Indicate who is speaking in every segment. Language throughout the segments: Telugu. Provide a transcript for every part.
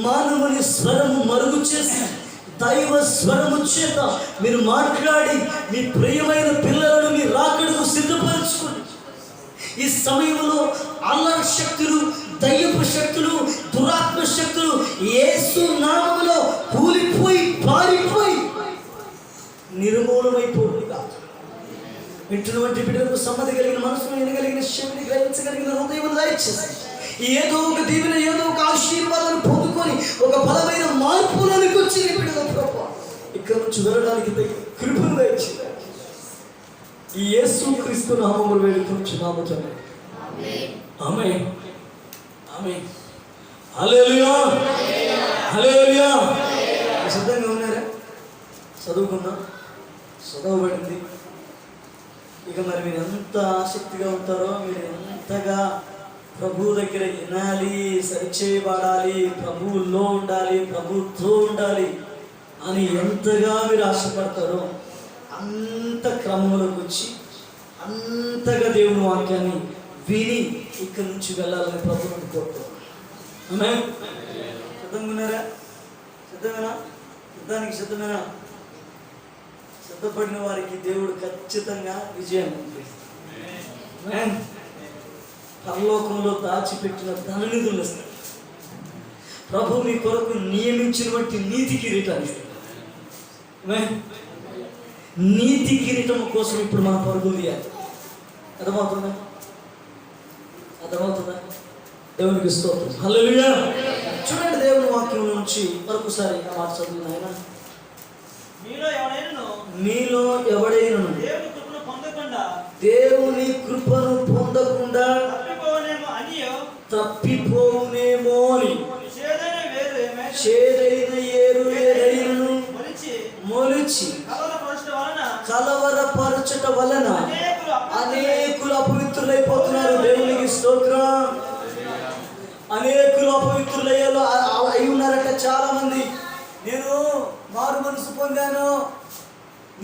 Speaker 1: మానవుని స్వరము మరుగు చేసి దైవ స్వరము చేత మీరు మాట్లాడి మీ ప్రియమైన పిల్లలను మీ రాకడకు సిద్ధపరచుకోండి. ఈ సమయంలో అల్లరి శక్తులు, దయ్యపు శక్తులు, దురాత్మ శక్తులు యేసు నామములో కూలిపోయి పారిపోయి నిర్మూలమైపోతుంది కాదు. వింటున్నటువంటి బిడ్డలకు సమ్మతి కలిగిన మనసును, వినగలిగిన శక్తిని, గ్రహించగలిగిన హృదయం దయచేసి ఏదో ఒక దీవెన, ఏదో ఒక ఆశీర్వాదాన్ని పొందుకొని ఒక బలమైన మార్పులోనికి వచ్చి బిడ్డల ప్రభు ఇక్కడ నుంచి వెళ్ళడానికి కృపను దయచేసి ఈ యేసు క్రీస్తు నామములో వేడుకొంచున్నాము తండ్రి. ఆమేన్, ఆమేన్, హల్లెలూయా, హల్లెలూయా. సిద్ధంగా ఉన్నారా? చదువుకున్నాం, చదవబడింది. ఇక మరి మీరు ఎంత ఆసక్తిగా ఉంటారో, మీరు ఎంతగా ప్రభు దగ్గర వినాలి, సరిచేయబడాలి, ప్రభువులో ఉండాలి, ప్రభుతో ఉండాలి అని ఎంతగా మీరు ఆశపడతారో అంత క్రమంలోకి వచ్చి అంతగా దేవుని వాక్యాన్ని విని ఇక్కడి నుంచి వెళ్ళాలని ప్రభువుని కోరుతారు. ఆమేన్. సిద్ధంగా ఉన్నారా? సిద్ధమేనా? యుద్ధానికి సిద్ధమేనా? సిద్ధపడిన వారికి దేవుడు ఖచ్చితంగా విజయాన్ని ఇస్తాడు. పరలోకంలో దాచిపెట్టిన ధననిధులు ఇస్తాడు. ప్రభు మీ కొరకు నియమించినటువంటి నీతి కిరీటాన్ని ఇస్తాడు. నీతి కిరీటం కోసం ఇప్పుడు మన పరుగులు తీయాలి. అర్థమవుతుందా? అర్థమవుతుందా? దేవునికి స్తోత్రం, హల్లెలూయా. చూడండి, దేవుని వాక్యం నుంచి మరొకసారి ఆ మాట చదువు నాయనా. మీలో ఎవడైనను దేవుని కృపను పొందకుండా తప్పిపోవునేమో అని చేదైన ఏరు ఏదైనను మొలిచి కలవరపరచుట వలన అనేకులు అపవిత్రులైపోతున్నారు. దేవునికి స్తోత్రం. అనేకులు అపవిత్రులయ్యేలో అయి ఉన్నారట చాలా మంది. నేను మారు మనసు పొందాను,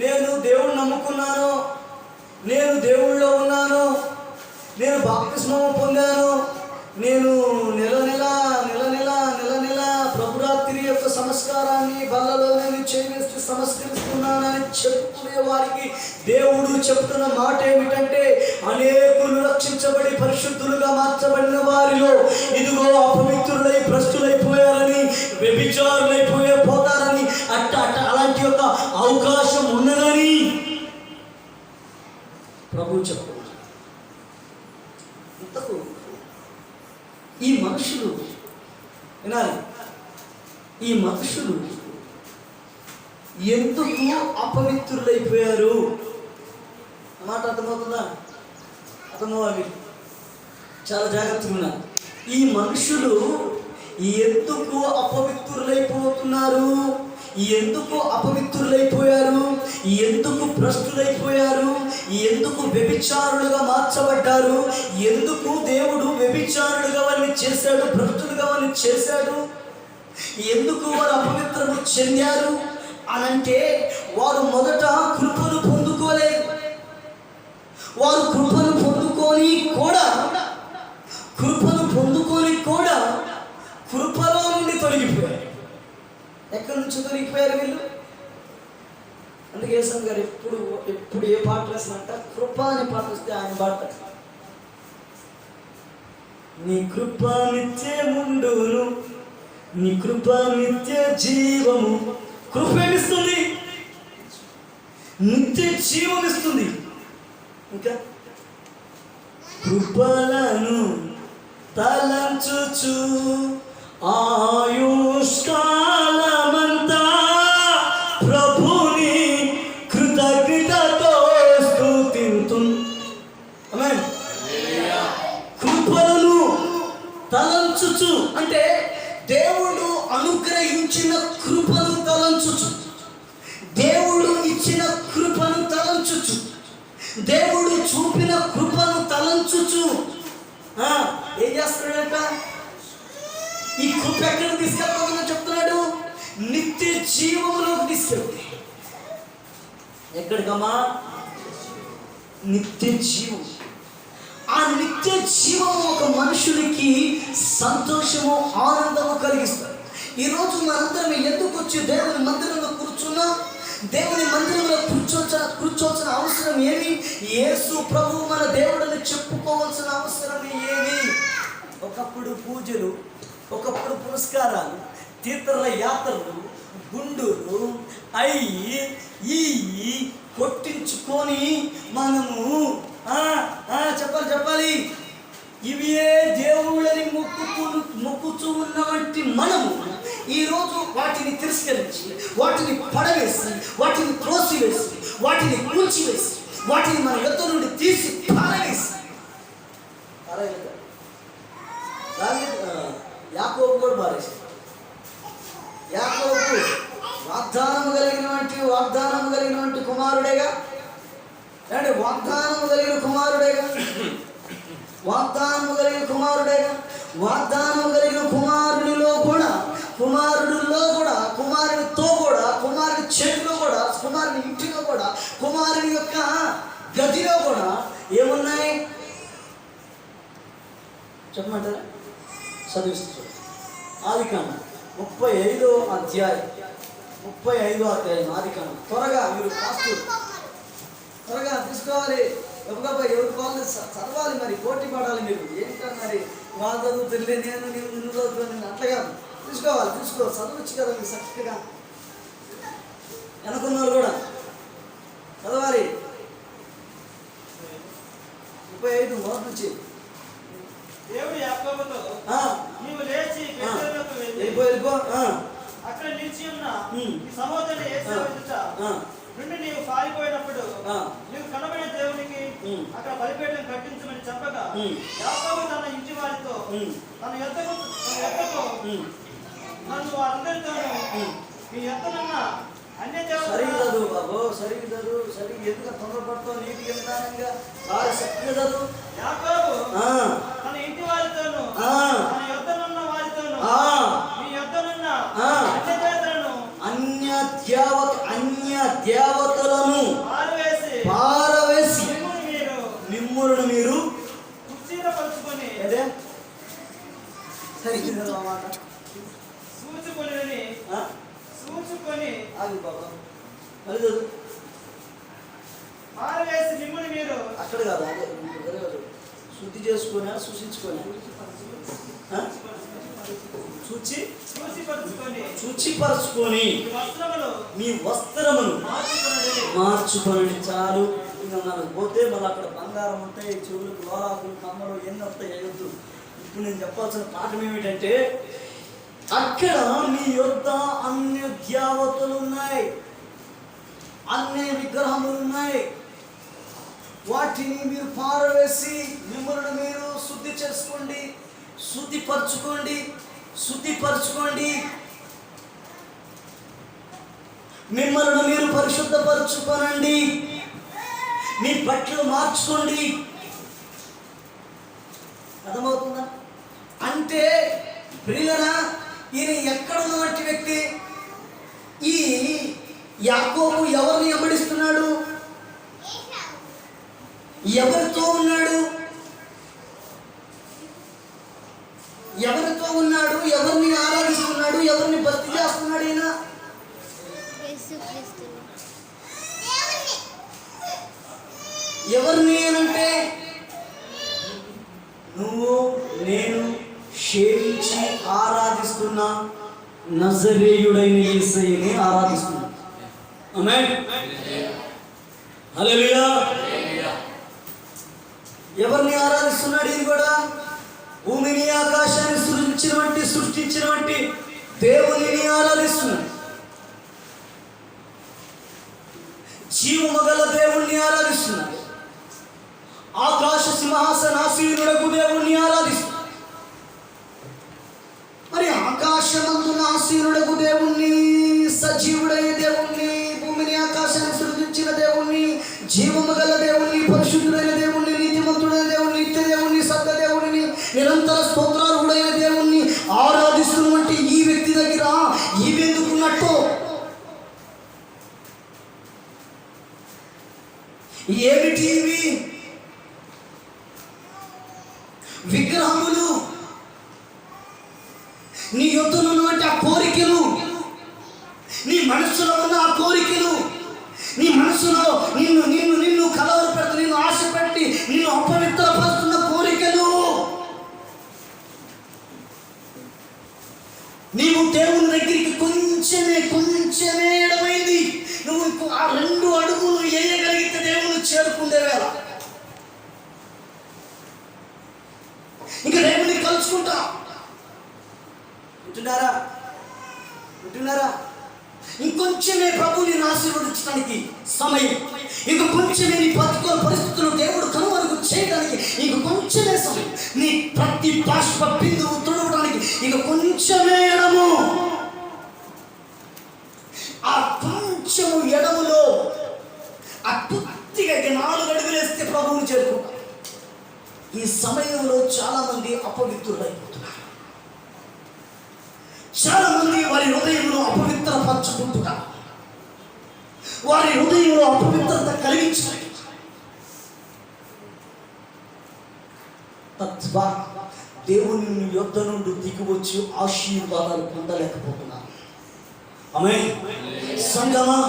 Speaker 1: నేను దేవుణ్ణి నమ్ముకున్నాను, నేను దేవుళ్ళో ఉన్నాను, నేను బాప్తిస్మం పొందాను, నేను నెల నెల ప్రభురాత్రి యొక్క సంస్కారాన్ని బల్లలో నేను చేసి సంస్కరిస్తున్నానని చెప్పుకునే వారికి దేవుడు చెప్తున్న మాట ఏమిటంటే, అనేకులు రక్షించబడి పరిశుద్ధులుగా మార్చబడిన వారిలో ఇదిగో అపవిత్రులై భ్రష్టులైపోయారని, పోతారని అలాంటి యొక్క అవకాశం ఉన్నదని ప్రభు చెప్పు. ఇంతకు ఈ మనుషులు వినాలి, ఈ మనుషులు ఎందుకు అపవిత్రులైపోయారు మాట అర్థమవుతుందా? అర్థమవ్వాలి, చాలా జాగ్రత్తగా ఉన్నారు. ఈ మనుషులు ఎందుకు అపవిత్రులైపోతున్నారు, ఎందుకు అపవిత్రులైపోయారు, ఎందుకు భ్రష్టులైపోయారు, ఎందుకు వ్యభిచారులుగా మార్చబడ్డారు, ఎందుకు దేవుడు వ్యభిచారులుగా వారిని చేశాడు, భ్రష్టులుగా వారిని చేశాడు, ఎందుకు వారు అపవిత్రము చెందారు అనంటే, వారు మొదట కృపను పొందుకోలేదు. వారు కృపను పొందుకొని కూడా కృపలో నుండి తొలగిపోయారు. ఎక్కడి నుంచి తొలగిపోయారు వీళ్ళు? అందుకే యేసు గారు ఎప్పుడు ఏ పాట రాసినంట, కృప అనే పాట వస్తే ఆయన పాడతారు. నీ కృప నిత్యముండును, నీ కృప నిత్య జీవము. కృప ఏమిస్తుంది? నిత్య జీవం ఇస్తుంది. ఇంకా కృపలను తలంచుచు ఆయుష్కాలమంతా ప్రభుని కృతజ్ఞతతో స్తుతింతుం. ఆమేన్. కృపలను తలంచుచు అంటే దేవుడు అనుగ్రహించిన కృపను తలంచుచు, దేవుడు ఇచ్చిన కృపను తలంచుచు, దేవుడు చూపిన కృపను తలంచుచు ఏం చేస్తున్నాడట? ఈ కృప ఎక్కడ తీసుకెళ్ళిపోతుందని చెప్తున్నాడు? నిత్య జీవములోకి తీసుకెళ్తే. ఎక్కడికమ్మా? నిత్య జీవం. ఆ నిత్య జీవము ఒక మనుషునికి సంతోషము, ఆనందము కలిగిస్తుంది. ఈరోజు మనందరం ఎందుకు వచ్చి దేవుని మందిరంలో కూర్చున్నాం? దేవుని మందిరంలో కూర్చోవలసిన అవసరం ఏమి? యేసు ప్రభు మన దేవుడిని చెప్పుకోవాల్సిన అవసరం ఏమి? ఒకప్పుడు పూజలు, ఒకప్పుడు పురస్కారాలు, తీర్థల యాత్రలు, గుండూరు అయ్యి ఈ కొట్టించుకొని మనము చెప్పాలి ఇవే దేవుళ్ళని మొక్కుతూ ఉన్నవంటి మనము ఈరోజు వాటిని తిరస్కరించి, వాటిని పడవేసి, వాటిని త్రోసివేసి, వాటిని కూల్చివేసి, వాటిని మన యొద్ద నుండి తీసి పారవేసి, యాకోబు కూడా పారేసి, యాకోబు వాగ్దానము కలిగినటువంటి కుమారుడేగా, అంటే వాగ్దానము కలిగిన కుమారుడేగా, వాగ్దానము కలిగిన కుమారుడిలో కూడా, కుమారునితో కూడా, కుమారుని చేతిలో కూడా, కుమారుని ఇంటిలో కూడా, కుమారుని యొక్క గదిలో కూడా ఏమున్నాయి చెప్పమంటారా? చదివిస్తూ ఆదికాండం 35వ అధ్యాయం ఆదికాండం. త్వరగా మీరు త్వరగా తీసుకోవాలి. గబగబా ఎవరి వాళ్ళు చదవాలి, మరి పోటీ పడాలి. మీరు ఏంటో మరి వాళ్ళు చదువుతుంటే నేను చదువుతాను అట్లా కాదు. తీసుకో చదవచ్చు కదా మీరు చక్కగా. వెనుకున్నారు కూడా చదవాలి. 35 మొదటి నుంచి.
Speaker 2: దేవుడు యాకోబుతో, నీవు లేచి బేతేలుకు
Speaker 1: వెళ్ళిపో
Speaker 2: అక్కడ నిలిచి ఉన్న నీ సహోదరుని ఏశావు ఎదుట నుండి నీవు పారిపోయినప్పుడు నీవు కనబడిన దేవునికి అక్కడ బలిపీఠం కట్టించమని చెప్పగా, యాకోబు తన ఇంటి వారితో తన యొద్దకు నన్ను వారందరితోనూ మీ యొద్దనున్న అన్య
Speaker 1: దేవతలు బాబు సరిగ్గా ఎందుకు తొందరపడతావు? నీటికి నిదానంగా బాగా చక్కగా చదువు.
Speaker 2: యాకోబు తన ఇంటి వారితోనూ తన యొద్దనున్న వారితోనూ మీ యొద్దనున్న అన్య దేవతలను పారవేసి మిమ్ములను మీరు కుర్చీలపరుచుకొని చూచుకొని పారవేసి మిమ్ముని మీరు
Speaker 1: అక్కడ కాదు, శుద్ధి చేసుకొని సూచించుకొని శుచిపరచుకొని మీ వస్త్రమును మార్చుకొని. చాలు. ఇంకా మనకు పోతే మళ్ళీ అక్కడ బంగారం ఉంటాయి, చెవులకు లోలాకులు, కమ్మలు ఎన్ని వస్తాయి వేయొద్దు. ఇప్పుడు నేను చెప్పాల్సిన పాఠం ఏమిటంటే, అక్కడ మీ యొద్ద అన్య దేవతలు ఉన్నాయి, అన్య విగ్రహములు ఉన్నాయి. వాటిని మీరు పారవేసి మిమ్మల్ని మీరు శుద్ధి చేసుకోండి, శుద్ధిపరచుకోండి. మిమ్మల్ని మీరు పరిశుద్ధపరచుకోనండి, మీ బట్టలు మార్చుకోండి. అర్థమవుతుందా? అంటే ప్రియులరా, ఈయన ఎక్కడున్నటువంటి వ్యక్తి? ఈ యాకోబు ఎవరిని వెంబడిస్తున్నాడు? ఎవరితో ఉన్నాడు? ఎవరిని ఆరాధిస్తున్నాడు? ఎవరిని భక్తి చేస్తున్నాడు? ఈయన ఎవరిని అంటే నువ్వు నేను సేవించి ఆరాధిస్తున్న నజరేయుడైన యేసయ్యని ఆరాధిస్తున్నా. ఆమేన్. హల్లెలూయా. ఎవరిని ఆరాధిస్తున్నాడు? ఇది కూడా భూమిని ఆకాశాన్ని సృష్టించినటువంటి దేవునిని ఆరాధిస్తున్నాడు. జీవమగల దేవుణ్ణి ఆరాధిస్తున్నాడు. ఆకాశ సింహాసనాసీనుడకు దేవుణ్ణి ఆరాధిస్తున్నాడు. మరి ఆకాశమందున ఆసీనుడకు దేవుణ్ణి, సజీవుడైన దేవుణ్ణి, భూమిని ఆకాశాన్ని సృష్టించిన దేవుణ్ణి, జీవమగల దేవుణ్ణి, పరిశుద్ధుడైన దేవుణ్ణి, నీతిమంతుడైన దేవుణ్ణి, నిత్య దేవుణ్ణి, సత్య దేవుణ్ణి, నిరంతర స్తోత్రార్హుడైన దేవుణ్ణి ఆరాధిస్తున్నటువంటి ఈ వ్యక్తి దగ్గర ఇవెందుకున్నట్టు? ఏమిటి ఇవి? విగ్రహములు. నీ యొద్ద యొద్దనున్నటువంటి ఆ కోరికలు, నీ మనసులో ఉన్న ఆ కోరికలు, నీ మనసులో నిన్ను నిన్ను నిన్ను కలవరపెడుతూ, నిన్ను ఆశ పెట్టి నిన్ను అపవిత్రపరుస్తున్న కోరికలు, నీవు దేవుని దగ్గరికి కొంచెమే ఎడమైంది, నువ్వు ఆ 2 అడుగులు వేయగలిగితే దేవుని చేరుకుండే వేళ ఇంకా దేవుని కలుసుకుంటా. వింటున్నారా? ఇంకొంచెమే ప్రభుని ఆశీర్వదించడానికి సమయం, ఇంక కొంచెమే నీ బతుకుల పరిస్థితులు దేవుడు కనుమరుగు చేయడానికి ఇంక కొంచెమే సమయం, నీ ప్రతి బాష్ప బిందువు తుడవడానికి ఇంక కొంచెమే ఎడము. ఆ కొంచెము ఎడములో ఆ కొద్దిగా 4 అడుగులు వేస్తే ప్రభువుని చేరుకుంటాం. ఈ సమయంలో చాలా మంది అపవిత్రులైపోతున్నారు. చాలా మంది వారి హృదయంలో అపవిత్రపరచుకుంటున్నారు. వారి హృదయంలో అపవిత్రత కలిగించాలి. తద్వారా దేవుని యొద్ద నుండి దిగివచ్చి ఆశీర్వాదాలు పొందలేకపోతున్నారు. ఆమేన్. సంగమా,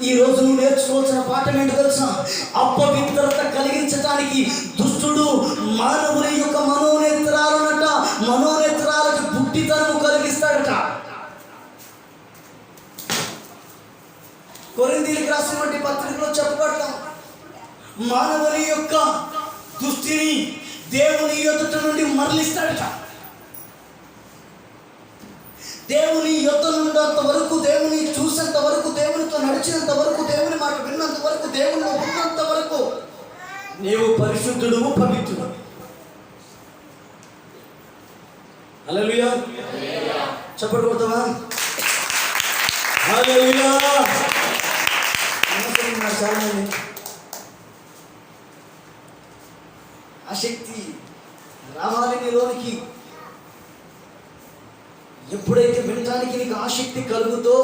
Speaker 1: ఈ రోజు నువ్వు నేర్చుకోవాల్సిన పాఠం ఏంటో తెలుసా? అపవిత్రత కలిగించడానికి దుష్టుడు మానవుని యొక్క మనోనేత్రాలకు పుట్టితనము కలిగిస్తాడట. కొరింథీయులకు రాసినటువంటి పత్రికలో చెప్పబడతాం, మానవుని యొక్క దృష్టిని దేవుని యొద్ద నుండి మరలిస్తాడట. దేవుని యొద్ద నుండంత వరకు, దేవుని చూసేంత వరకు, దేవునితో నడిచినంత వరకు, దేవుని మాట విన్నంత వరకు, దేవునిలో ఉన్నంత వరకు నీవు పరిశుద్ధుడు, పవిత్రుడు. హల్లెలూయా. చప్పట్లు కొడతావా? హల్లెలూయా. ఆ శక్తి రావాలి నీలోనికి. ఎప్పుడైతే వినటానికి నీకు ఆసక్తి కలుగుతో,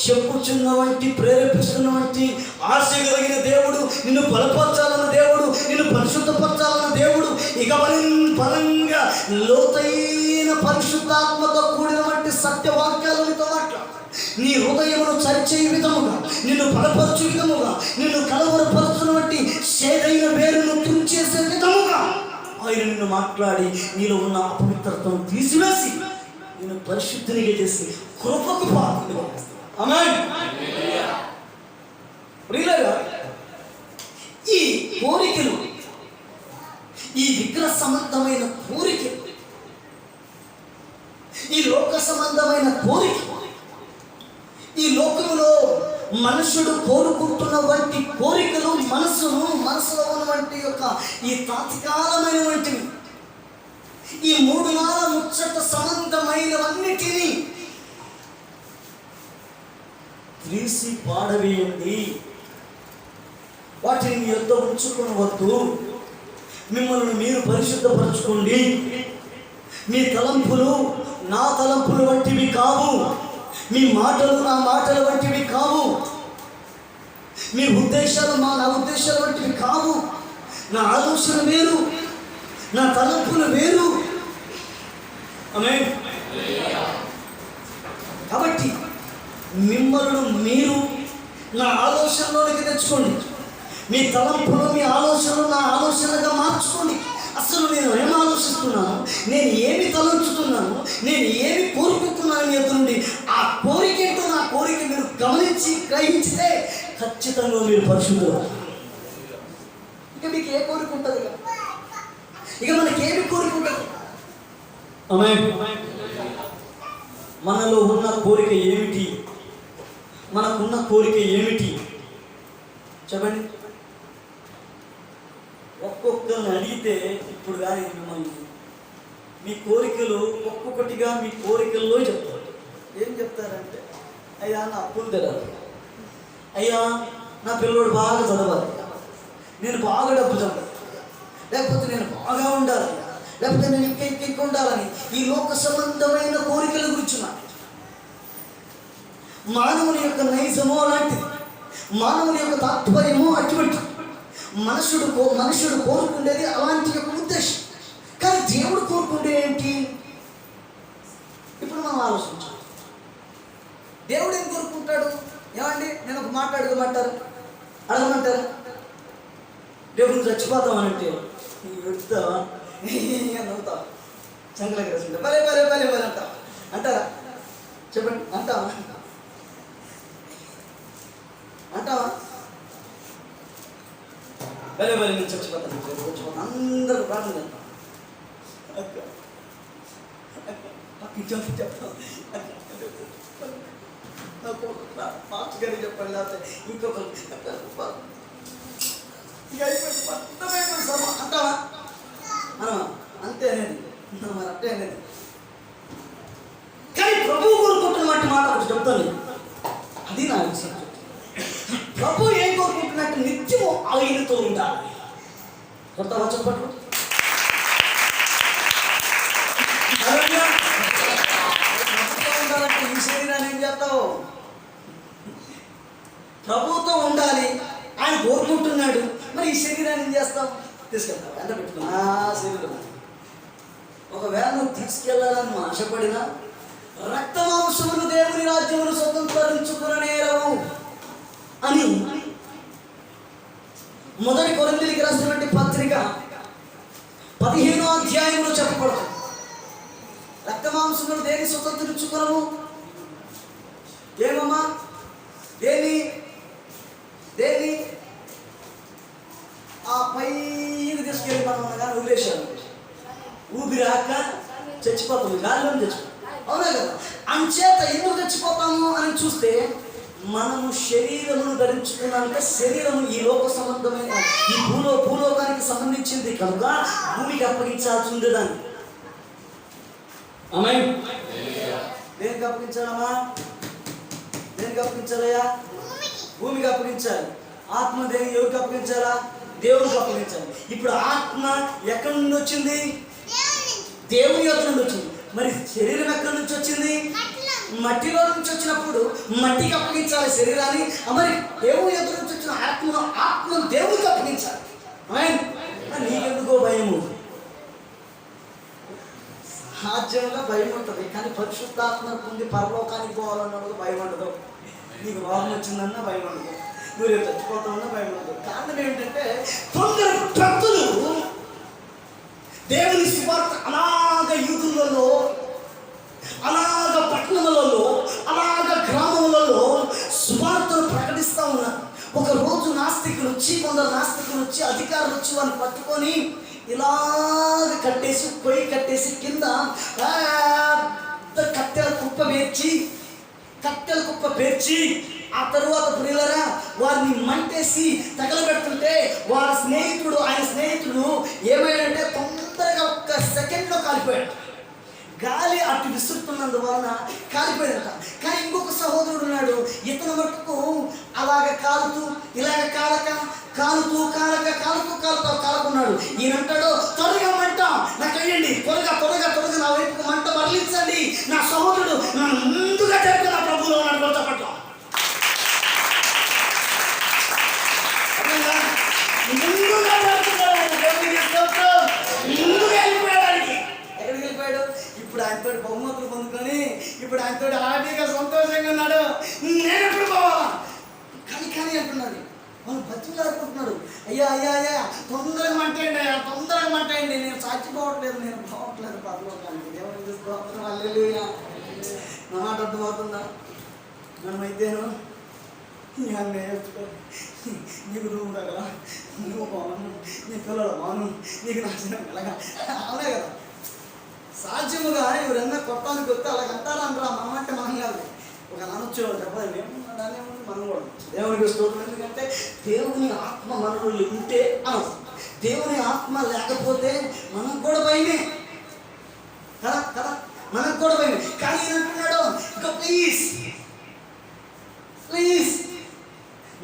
Speaker 1: చెప్పుచున్న వంటి ప్రేరేపిస్తున్న వంటి ఆశ కలిగిన దేవుడు, నిన్ను బలపరచాలన్న దేవుడు, నిన్ను పరిశుద్ధపరచాలన్న దేవుడు, ఇక బలంగా లోతైన పరిశుద్ధాత్మతో కూడిన వంటి సత్యవాక్యాలతో మాట్లాడు. నీ హృదయమును సరిచేయ విధముగా, నిన్ను బలపరచు విధముగా, నిన్ను కలవరపరచున వంటి సేదైన వేరును తుంచేసే విధముగా ఆయన నిన్ను మాట్లాడి నీలో ఉన్న అపవిత్రతను తీసివేసి నేను పరిశుద్ధినిగా చేసి కృపకు పాత్రుడిగా చేస్తాను. ఆమేన్. ప్రియులారా, ఈ కోరికలు, ఈ విగ్రహ సంబంధమైన కోరికలు, ఈ లోక సంబంధమైన కోరిక, ఈ లోకంలో మనుషుడు కోరుకుంటున్న వంటి కోరికలు మనసులో ఉన్నటువంటి యొక్క ఈ తాత్కాలమైన వంటివి, ఈ 3 నాల ముచ్చట సంబంధమైనవన్నిటినీ తీసి పాడవేయండి. వాటిని మీ యొద్ద ఉంచుకొనవద్దు. మిమ్మల్ని మీరు పరిశుద్ధపరచుకోండి. మీ తలంపులు నా తలంపులు వంటివి కావు, మీ మాటలు నా మాటల వంటివి కావు, మీ ఉద్దేశాలు నా ఉద్దేశాల వంటివి కావు. నా ఆలోచన వేరు, నా తలంపులు వేరు. ఆమేన్. కాబట్టి మిమ్మల్ని మీరు నా ఆలోచనలోనికి తెచ్చుకోండి. మీ తలంపులు, మీ ఆలోచనలు నా ఆలోచనగా మార్చుకోండి. అసలు నేను ఏం ఆలోచిస్తున్నాను, నేను ఏమి తలంచుతున్నాను, నేను ఏమి కోరుకుంటున్నాను ఎదురుండి, ఆ కోరిక ఏంటో, నా కోరిక మీరు గమనించి గ్రహించితే ఖచ్చితంగా మీరు పరిశుద్ధులు. ఇక మీకు ఏ కోరిక ఉంటుంది? ఇక మనకేమి కోరిక ఉంటుంది? ఆమేన్. మనలో ఉన్న కోరిక ఏమిటి? మనకున్న కోరిక ఏమిటి చెప్పండి. ఒక్కొక్కరిని అడిగితే ఇప్పుడు కానీ మిమ్మల్ని మీ కోరికలు ఒక్కొక్కటిగా మీ కోరికల్లో చెప్తారు. ఏం చెప్తారంటే, అయ్యా నా అప్పులు తెరాలి, అయ్యా నా పిల్లోడు బాగా చదవాలి, నేను బాగా డబ్బు చదవాలి, లేకపోతే నేను బాగా ఉండాలి, లేకపోతే నేను ఇంకా ఉండాలని ఈ లోక సంబంధమైన కోరికల గురించి మానవుని యొక్క నైజమో అలాంటిది, మానవుని యొక్క తాత్పర్యమో అటువంటి. మనుషుడు కోరుకుండేది అలాంటి యొక్క ఉద్దేశం. కానీ దేవుడు కోరుకుంటే ఏంటి? ఇప్పుడు మనం ఆలోచించాలి. దేవుడు ఏం కోరుకుంటాడు? ఏమండి, నేను ఒక మాట అడగమంటారు? దేవుడు చచ్చిపోతాం అనంటే ఎడుతావా నవ్వుతావా? సంగలకి రసింటా భలే భలే భలే భలే అంటావా? అంటారా? చెప్పండి, అంటావా? భలే భలే నేను చచ్చిపోతాను అందరూ ప్రాణం చేస్తాం. చెప్తాం పాస్ట్ గారికి చెప్పండి, లేకపోతే ఇంకొకరు అంటావా? అంతే అనేది మరి అట్టే అనేది. కానీ ప్రభువు కోరుకుంటున్నట్టు మాట ఒకటి చెప్తాను, అది నా విషయం. ప్రభు ఏం కోరుకుంటున్నట్టు నిత్యము ఆయనతో ఉండాలి. కొత్త వచ్చం పట్టు ఉండాలంటే ఈ శరీరాన్ని ఏం చేస్తావు? ప్రభువుతో ఉండాలి ఆయన కోరుకుంటున్నాడు. మరి ఈ శరీరాన్ని ఏం చేస్తావు? తీసుకెళ్తావు. ఎంత పెట్టుకున్నా శరీరం ఒకవేళ నువ్వు తీసుకెళ్లాలని ఆశపడినా రక్తమాంసములు దేవుని రాజ్యమును స్వతంత్రించుకునేరవు అని మొదటి కొరింథీయులకు రాసినటువంటి పత్రిక 15వ అధ్యాయంలో చెప్పబడుతుంది. రక్తమాంసములు దేని స్వతంత్రించుకునవు? ఏమమ్మా? దేని దేని ఆ పైకి తీసుకెళ్ళి మనం కానీ వదిలేశారు. ఊపిరాక చచ్చిపోతాము, గాలిలో చచ్చిపోతాం. అవునా కదా? అంచేత ఎందుకు చచ్చిపోతాము అని చూస్తే మనము శరీరమును ధరించుకున్నాక శరీరము ఈ లోక సంబంధమైన ఈ భూలోకానికి సంబంధించింది కనుక భూమికి అప్పగించాల్సి ఉంది దాన్ని. ఆమేన్. దేనికి అప్పగించాలమ్మా? దేనికి అప్పగించాలయ్యా? భూమికి అప్పగించాలి. ఆత్మ దేనికి ఎవరికి అప్పగించాలా? దేవునికి అప్పగించాలి. ఇప్పుడు ఆత్మ ఎక్కడి నుండి వచ్చింది? దేవుని యొద్ద నుండి వచ్చింది. మరి శరీరం ఎక్కడి నుంచి వచ్చింది? మట్టిలో నుంచి వచ్చినప్పుడు మట్టికి అప్పగించాలి శరీరాన్ని. మరి దేవుని యొద్ద నుంచి వచ్చిన ఆత్మను దేవునికి అప్పగించాలి. నీకెందుకో భయము? సహజంగా భయం ఉంటుంది, కానీ పరిశుద్ధాత్మ పొంది పరలోకానికి పోవాలన్నది భయం ఉండదు. నీకు రోగం వచ్చిందన్నా భయం ఉండదు, నువ్వు రేపు చచ్చిపోతామన్నా భయం ఉండదు. కారణం ఏంటంటే కొందరు భక్తులు దేవుని సువార్త అలాగ యూదులలో, అలాగ పట్టణములలో, అలాగ గ్రామములలో సువార్తను ప్రకటిస్తూ ఉన్నారు. ఒక రోజు నాస్తికులు వచ్చి, కొందరు నాస్తికులు వచ్చి, అధికారులు వచ్చి వారిని పట్టుకొని ఇలాగ కట్టేసి, పొయ్యి కట్టేసి కింద కట్టెల కుప్ప పేర్చి ఆ తరువాత ప్రియులరా వారిని మంటేసి తగలబెడుతుంటే ఆయన స్నేహితుడు ఏమైందంటే తొందరగా ఒక్క సెకండ్లో కాలిపోయాడు. గాలి అటు విసురుతున్నందువలన కాలిపోయాడట. కానీ ఇంకొక సహోదరుడు ఉన్నాడు, ఇతను మట్టుకు అలాగ కాలుతూ ఇలాగ కాలుకున్నాడు. ఈయనంటాడు, త్వరగా మంట నాకు అయ్యండి, త్వరగా నా వైపుకు మంట మరలించండి, నా సహోదరుడు ముందుగా జరిగిన ప్రభువులో ఉన్నాడు పట్ల. ముందుగా వెళ్ళిపోయాడానికి. ఎక్కడికి వెళ్ళిపోయాడు? ఇప్పుడు ఆయనతో బహుమతులు పొందుకొని ఇప్పుడు ఆయనతో హ్యాపీగా సంతోషంగా ఉన్నాడు. నేను ఎప్పుడు పోవాలా? కానీ అంటున్నాడు. వాళ్ళు బతుకులాడుకుంటున్నాడు. అయ్యా తొందరగా మంటేయండి, నేను చచ్చిపోవట్లేదు, నేను పోవట్లేదు పరలోకానికి. దేవుని స్తోత్రం, హల్లెలూయా. నా మాట అర్థమవుతుందా? మనమైతేను నీకు నువ్వు ఉండగల, నువ్వు బాను, నీ పిల్లలు బాను, నీకు నచ్చిన కలగా, అవునే కదా? సాధ్యముగా ఎవరన్నా కొట్టానికి వస్తే అలాగంటారా అంటారా? మనం అంటే మనం కాదు. ఒక అనొచ్చేవాడు చెప్పాలి, దాన్ని మనం కూడా దేవునికి స్తోత్రం. ఎందుకంటే దేవుని ఆత్మ మనలో ఉంటే అనవు, దేవుని ఆత్మ లేకపోతే మనకు కూడా భయమే కదా, మనకు కూడా భయమే. కానీ అంటున్నాడు, ఇంకా ప్లీజ్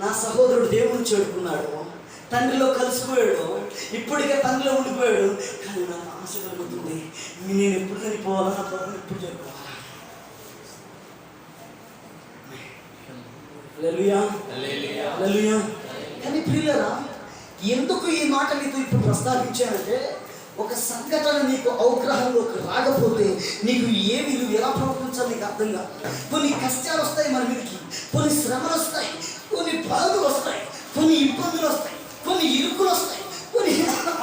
Speaker 1: నా సహోదరుడు దేవుని చేరుకున్నాడు, తండ్రిలో కలిసిపోయాడు, ఇప్పటికే తండ్రిలో ఉండిపోయాడు. కానీ నాకు ఆశ కలుగుతుంది, నేను ఎప్పుడు చనిపోవాలా, నా ప్రభుని ఎప్పుడు చేరుకోవాలా. హల్లెలూయా. కానీ ప్రియులారా, ఎందుకు ఈ మాట మీతో ఇప్పుడు ప్రస్తావించానంటే, ఒక సంఘటన నీకు అవగ్రహంలోకి రాకపోతే నీకు ఏ విలువ ఎలా ప్రవర్తించాలి నీకు అర్థం కాదు. కొన్ని కష్టాలు వస్తాయి మన మీదకి, కొన్ని శ్రమలు వస్తాయి, కొన్ని బాధలు వస్తాయి, కొన్ని ఇబ్బందులు వస్తాయి, కొన్ని ఇరుకులు వస్తాయి, కొన్ని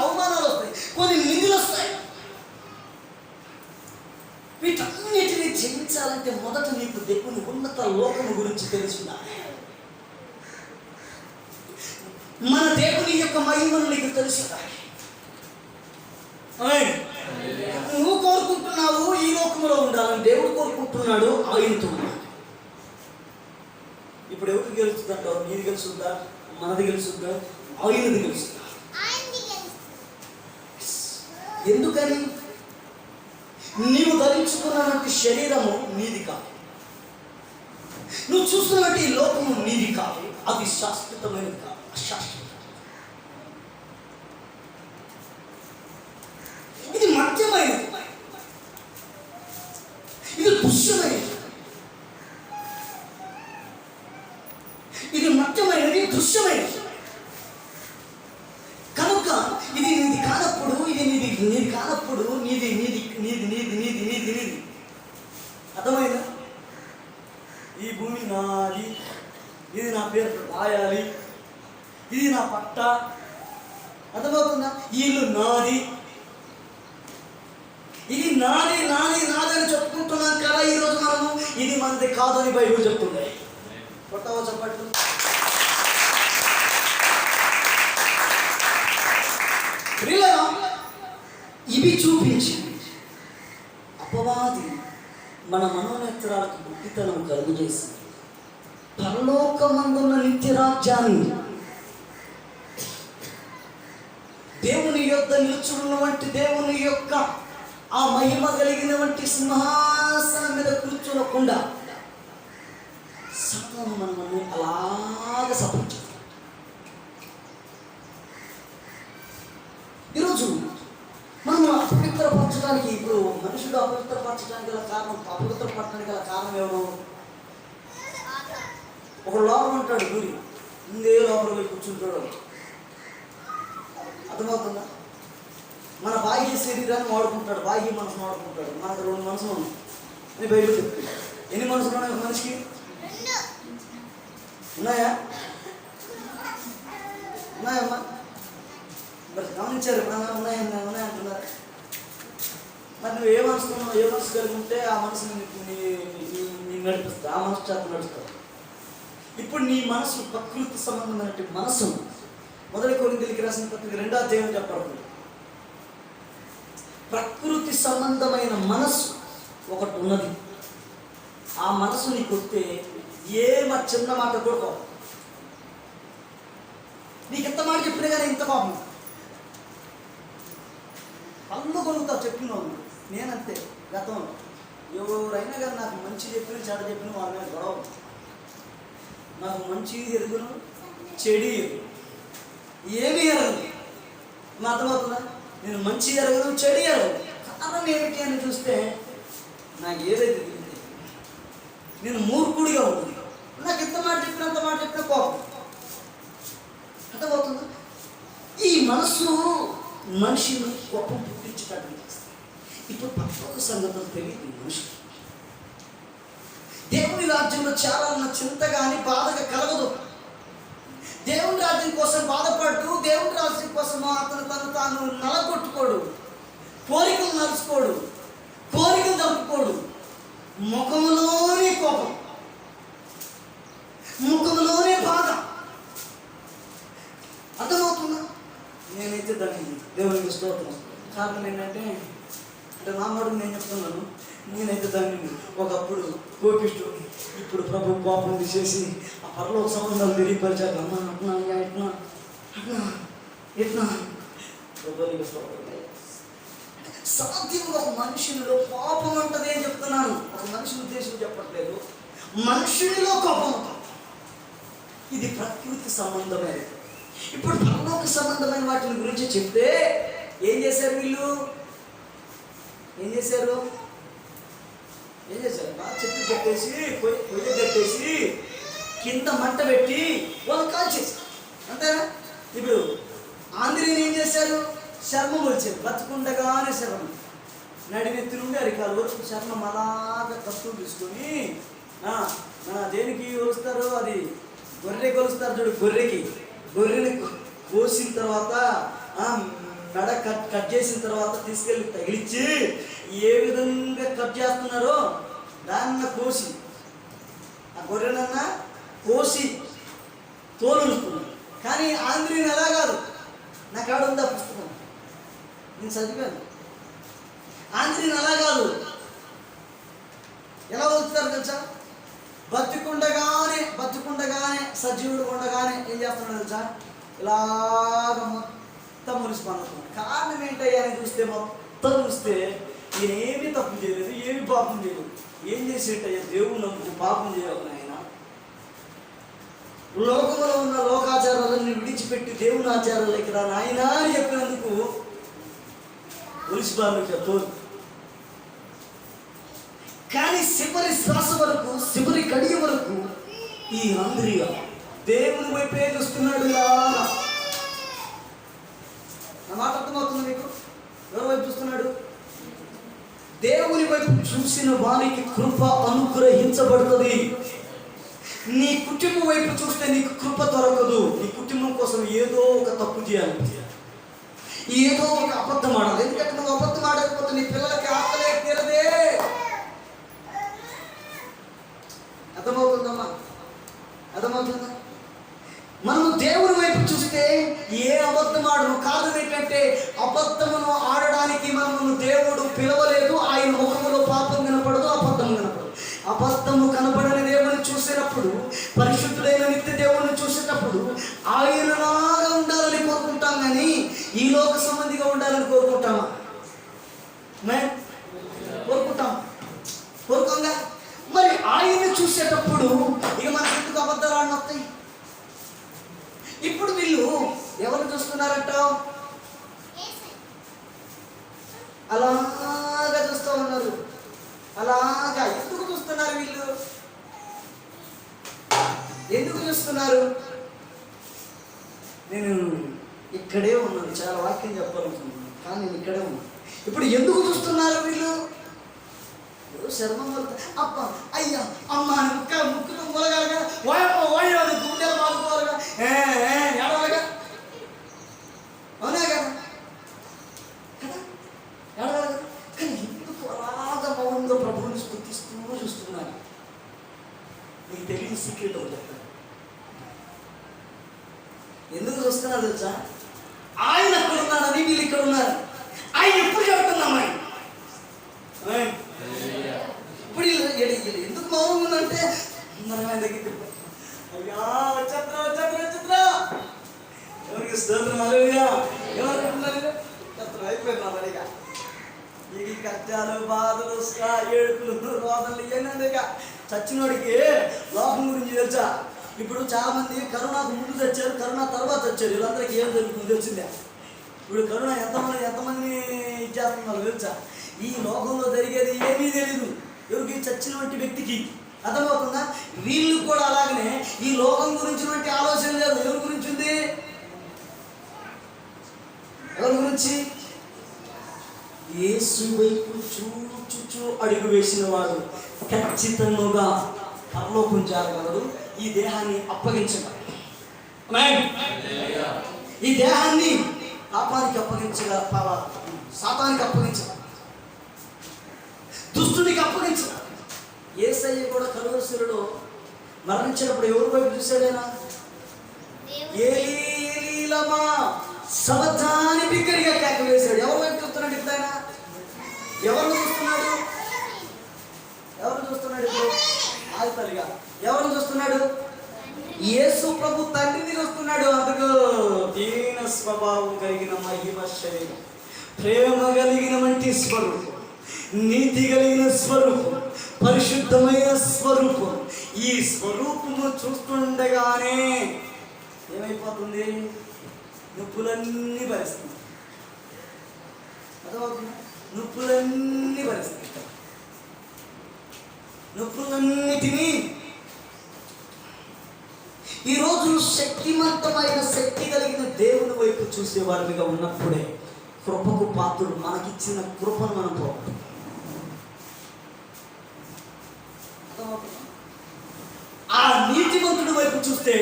Speaker 1: అవమానాలు వస్తాయి, కొన్ని నిందులు వస్తాయి. వీటన్నిటిని జయించాలంటే మొదట నీకు దేవుని ఉన్నత లోకము గురించి తెలుసుకున్నాను. మన దేవుని యొక్క మహిమను నీకు తెలుసుకున్నాను. నువ్వు కోరుకుంటున్నావు ఈ లోకంలో ఉండాలని, దేవుడు కోరుకుంటున్నాడు ఆయనతో ఉండాలి. ఇప్పుడు ఎవరికి గెలుస్తుందంటావు? నీది గెలుస్తుందా, మనది గెలుస్తుందా, ఆయనది గెలుస్తుందా? ఎందుకని? నీవు ధరించుకున్నటువంటి శరీరము నీది కాదు, నువ్వు చూస్తున్నటువంటి ఈ లోకము నీది కాదు. అది శాశ్వతమైనది కాదు, అశాశ్వతం. ఇది మధ్యమైనది, ఇది దృశ్యమైనది. ఇది మధ్యమైనది, దృశ్యమైనది. కనుక ఇది నీది కానప్పుడు, ఇది నీది కానప్పుడు నీది నీది నీది నీది నీది నీది నీది అర్థమైందా? ఈ భూమి నాది, ఇది నా పేరు రాయాలి, ఇది నా పట్ట, అర్థమవుతుందా? ఈ ఇల్లు నాది, ఇది నాది నాది నాదని చెప్పుకుంటున్నాం కదా ఈరోజు మనము. ఇది మనది కాదని బైబిల్ చెప్తుంది. కొట్టవో చెప్పట్టు. ఇవి చూపించి అపవాది మన మనోనేత్రాలకు బుద్ధితనం కలుగు చేసి పరలోకమందున్న నిత్యరాజ్యాన్ని, దేవుని యొద్ద నిలుచున్నటువంటి దేవుని యొక్క ఆ మహిమ కలిగినటువంటి సింహాసనం మీద కూర్చోకుండా సాతాను మనల్ని అలాగ సపోర్ట్ చేస్తాడు. ఈరోజు మనం అపవిత్రపరచడానికి, ఇప్పుడు మనుషుడు అపవిత్రపరచడానికి గల కారణం, అపవిత్రపరచడానికి గల కారణం ఎవరు? ఒక లోపల ఉంటాడు, గురి ముందే లోపల పోయి కూర్చుంటాడు. అర్థమవుతుందా? మన బాహ్య శరీరాన్ని వాడుకుంటాడు, బాహ్య మనసును వాడుకుంటాడు. మనకు 2 మనసులు అని బయట చెప్తాడు. ఎన్ని మనసులు ఉన్నాయి ఒక మనిషికి? ఉన్నాయా? ఉన్నాయమ్మా? మరి గమనించారు ఎప్పుడన్నా? ఉన్నాయంటున్నారు. మరి నువ్వు ఏ మనసుకున్నావు, ఏ మనసు కలిగి ఉంటే ఆ మనసుని నీకు నడిపిస్తా, ఆ మనసు చేత నడుస్తావు. ఇప్పుడు నీ మనసు ప్రకృతి సంబంధమైనటువంటి మనసు. 1 కొరింథీయులకు రాసిన పత్రిక 2వ అధ్యాయం చెప్పబడుతుంది. ప్రకృతి సంబంధమైన మనసు ఒకటి ఉన్నది. ఆ మనసు నీకు వస్తే చిన్న మాట కూడా కోపం. నీకు ఎంత మాట చెప్పినా కానీ ఇంత కోపం, పళ్ళు కొనుగుతావు చెప్పినావు. నేనంతే. గతంలో ఎవరైనా కానీ నాకు మంచి చెప్పిన చెడ చెప్పిన వాళ్ళ మీద గొడవ. నాకు మంచి ఎరుగును, చెడు ఎరుగు, ఏమీ ఎరగదు. నా అర్థమవుతుందా? నేను మంచి ఎరగను, చెడు ఎరగను. కారణం ఏమిటి అని చూస్తే నాకు ఏదైతే తెలియదు, నేను మూర్ఖుడిగా ఉంటుంది. నాకు ఎంత మాట చెప్పినంత మాట చెప్పిన కోపం. అర్థమవుతుందా? ఈ మనసు మనిషిని కోపం పుట్టించేటట్టు చేస్తుంది. ఇప్పుడు పక్క సంగతులు తెలియదు మనిషి. దేవుని రాజ్యంలో చేరాలన్న చింత కానీ బాధగా కలగదు. దేవుని రాజ్యం కోసం బాధపడుతూ దేవుని రాజ్యం కోసం అతను తాను నలగొట్టుకోడు, కోరికలు నలుచుకోడు, కోరికలు చంపుకోడు. ముఖంలోనే కోపం, ముఖంలోనే బాధ. అర్థమవుతుందా? నేనైతే దాన్ని దేవునికి స్తోత్రం. కారణం ఏంటంటే నా మాట నేను చెప్తున్నాను. నేనైతే దాన్ని ఒకప్పుడు కోపిష్టుని, ఇప్పుడు ప్రభు కోపం తీసేసి ఆ పరలోక సంబంధాలు తెలియపరిచాక అమ్మా అట్నా ఎట్నా అట్నా ఎట్నా సాధ్యంగా ఒక మనుషునిలో కోపం ఉంటుంది అని చెప్తున్నాను. ఒక మనిషి ఉద్దేశం చెప్పట్లేదు, మనుషునిలో కోపం ఉంటుంది. ఇది ప్రకృతి సంబంధమైనది. ఇప్పుడు పరలోక సంబంధమైన వాటి గురించి చెప్తే ఏం చేశారు వీళ్ళు? ఏం చేశారు? బాగా చెట్టు కట్టేసి పొయ్యి కట్టేసి కింద మంట పెట్టి వాళ్ళు కాల్ చేశారు. అంతేనా? ఇప్పుడు ఆంధ్రీని ఏం చేశారు? చర్మం వచ్చేది, బతుకుండగానే చర్మం. నడినెత్తి నుండి అరికాలు వరకు చర్మం అలాగా కత్తులు తీసుకొని దేనికి కొలుస్తారు, అది గొర్రె కొలుస్తారు చూడు, గొర్రెని కోసిన తర్వాత మెడ కట్ చేసిన తర్వాత తీసుకెళ్ళి తగిలిచ్చి ఏ విధంగా కట్ చేస్తున్నారో దాన్న కోసి, ఆ గొర్రెనన్నా కోసి తోలుస్తున్నారు. కానీ ఆంధ్రీని అలా కాదు. నాకు ఆడ ఉందా పుస్తకం, నేను చదివాను. ఆంధ్రీని అలా కాదు. ఎలా వదులుతారు తెలుసా? బతుకుండగానే సజీవుడు ఉండగానే ఏం చేస్తున్నాడు తెలుసా? ఇలాగ మొత్తం మురిసిపోతున్నాడు. కారణం ఏంటయ్యా అని చూస్తే ఈయన ఏమీ తప్పు చేయలేదు, ఏమి పాపం చేయలేదు. ఏం చేసేటయ్యా? దేవుడు నమ్ముకు పాపం చేయాలి. ఆయన లోకంలో ఉన్న లోకాచారాలను విడిచిపెట్టి దేవుని ఆచారాలకి రా నాయన అని చెప్పినందుకు మురిసిపోయాను చెప్పదు. కానీ చివరి శ్వాస వరకు, చివరి కడియ వరకు ఈ ఆంధ్రియ దేవుని వైపే చూస్తున్నాడు. ఇలా నా మాట అర్థమవుతుంది మీకు? ఎవరి వైపు చూస్తున్నాడు? దేవుని వైపు చూసిన వారికి కృప అనుగ్రహించబడుతుంది. నీ కుటుంబం వైపు చూస్తే నీకు కృప దొరకదు. నీ కుటుంబం కోసం ఏదో ఒక తప్పు చేయాలి, ఏదో ఒక అబద్ధం ఆడాలి. ఎందుకంటే నువ్వు అబద్ధం ఆడకపోతే నీ పిల్లలకి ఆకలే తీరదే. అర్థమవుతుందమ్మా? అర్థమవుతుందా? మనము దేవుని వైపు చూస్తే ఏ అబద్ధం ఆడను. కారణం ఏంటంటే అబద్ధమును ఆడడానికి మనము దేవుడు పిలవలేదు. ఆయన ముఖములో పాపం కనపడదు, అబద్ధం కనపడదు. అబద్ధము కనపడని దేవుని చూసినప్పుడు, పరిశుద్ధుడైన నిత్య దేవుని చూసేటప్పుడు ఆయనలాగా ఉండాలని కోరుకుంటాం, కానీ ఈ లోక సంబంధిగా ఉండాలని కోరుకుంటామా? కోరుకోంగా. మరి ఆయన చూసేటప్పుడు ఇక మనకి ఎందుకు అబద్ధాలు ఆడినొస్తాయి? ఇప్పుడు వీళ్ళు ఎవరు చూస్తున్నారంటావు? అలాగా చూస్తూ ఉన్నారు. అలాగా ఎందుకు చూస్తున్నారు వీళ్ళు? ఎందుకు చూస్తున్నారు? నేను ఇక్కడే ఉన్నాను, చాలా వాక్యం చెప్పాలనుకుంటున్నాను, కానీ నేను ఇక్కడే ఉన్నాను. ఇప్పుడు ఎందుకు చూస్తున్నారు వీళ్ళు? శర్మం అప్ప అయ్యా అమ్మ ముక్కుతో మూలగాలుగా ఓయప్ప గుండెలు బాదుకోవాలిగా, ఏడవాలిగా. అవునా కదా? ఏడవాలి కదా? కానీ ఎందుకు అలాగా మౌనంగా ప్రభువుని స్తుతిస్తూ చూస్తున్నారు? నీకు తెలియని సీక్రెట్ ఒకటి చెప్తాను. ఎందుకు చూస్తున్నారు తెలుసా? ఆయన అక్కడ ఉన్నాడని వీళ్ళు ఇక్కడ ఉన్నారు. ఆయన ఎప్పుడు చెప్తున్నాం? ఆయన ఇప్పుడు ఎందుకు మౌనం ఉందంటే మనం ఆయన దగ్గర అయ్యా చిత్ర ఎవరికి స్తోత్రం, అయ్యా ఎవరుకుంటున్నారు? చిత్రం అయిపోయింది అడిగా. ఈ కష్టాలు, బాధలు, ఏడుపులు, రోదనలు ఇవన్నీ ఇక చచ్చినోడికి లోకం గురించి తెలుసా? ఇప్పుడు చాలా మంది కరోనాకు ముందు తెచ్చారు, కరోనా తర్వాత వచ్చారు. వీళ్ళందరికీ ఏం జరుగుతుంది తెలిసిందే. ఇప్పుడు కరోనా ఎంతమందిని ఇచ్చేస్తున్నారు తెలుసా? ఈ లోకంలో జరిగేది ఏమీ తెలీదు ఎవరికి, చచ్చినటువంటి వ్యక్తికి. అర్థమవుతుందా? వీళ్ళు కూడా అలాగనే ఈ లోకం గురించినటువంటి ఆలోచన లేదు. ఎవరి గురించి ఉంది? ఎవరి గురించి? యేసు వైపు చూచు అడుగు వేసిన వాడు ఖచ్చితంగా పరలోకం చేరగలడు. ఈ దేహాన్ని అప్పగించగలడు. ఈ దేహాన్ని పాపానికి అప్పగించగల, శాతానికి అప్పగించగలడు, దుష్టునికి అప్పగించగలడు. యేసయ్య కూడా కలువరిశిలలో మరణించినప్పుడు ఎవరి వైపు చూశాడైనా? ఏలీ లమా సబక్తాని బిగ్గరగా కేక వేశాడు. ఎవరి వైపు చూస్తున్నాడు ఇప్పుడు ఆయన? ఎవరు చూస్తున్నాడు? ఇప్పుడు ఆదితల్లిగా ఎవరు చూస్తున్నాడు? యేసు ప్రభు తండ్రిని చూస్తున్నాడు. అందుకు దీన స్వభావం కలిగిన మహిమ శరీరం, ప్రేమ కలిగిన మంచి స్వరూపం, నీతి కలిగిన స్వరూపం, పరిశుద్ధమైన స్వరూపం. ఈ స్వరూపము చూస్తుండగానే ఏమైపోతుంది? నొప్పులన్నీ భరిస్తుంది. అర్థమవుతుంది? నొప్పులన్నీ భరిస్తుంది. నొప్పులన్నిటినీ ఈరోజు శక్తివంతమైన శక్తి కలిగిన దేవుని వైపు చూసేవారిగా ఉన్నప్పుడే కృపకు పాత్రుడు. మనకిచ్చిన కృపను మనం పోగొట్టు. ఆ నీతిమంతుడి వైపు చూస్తే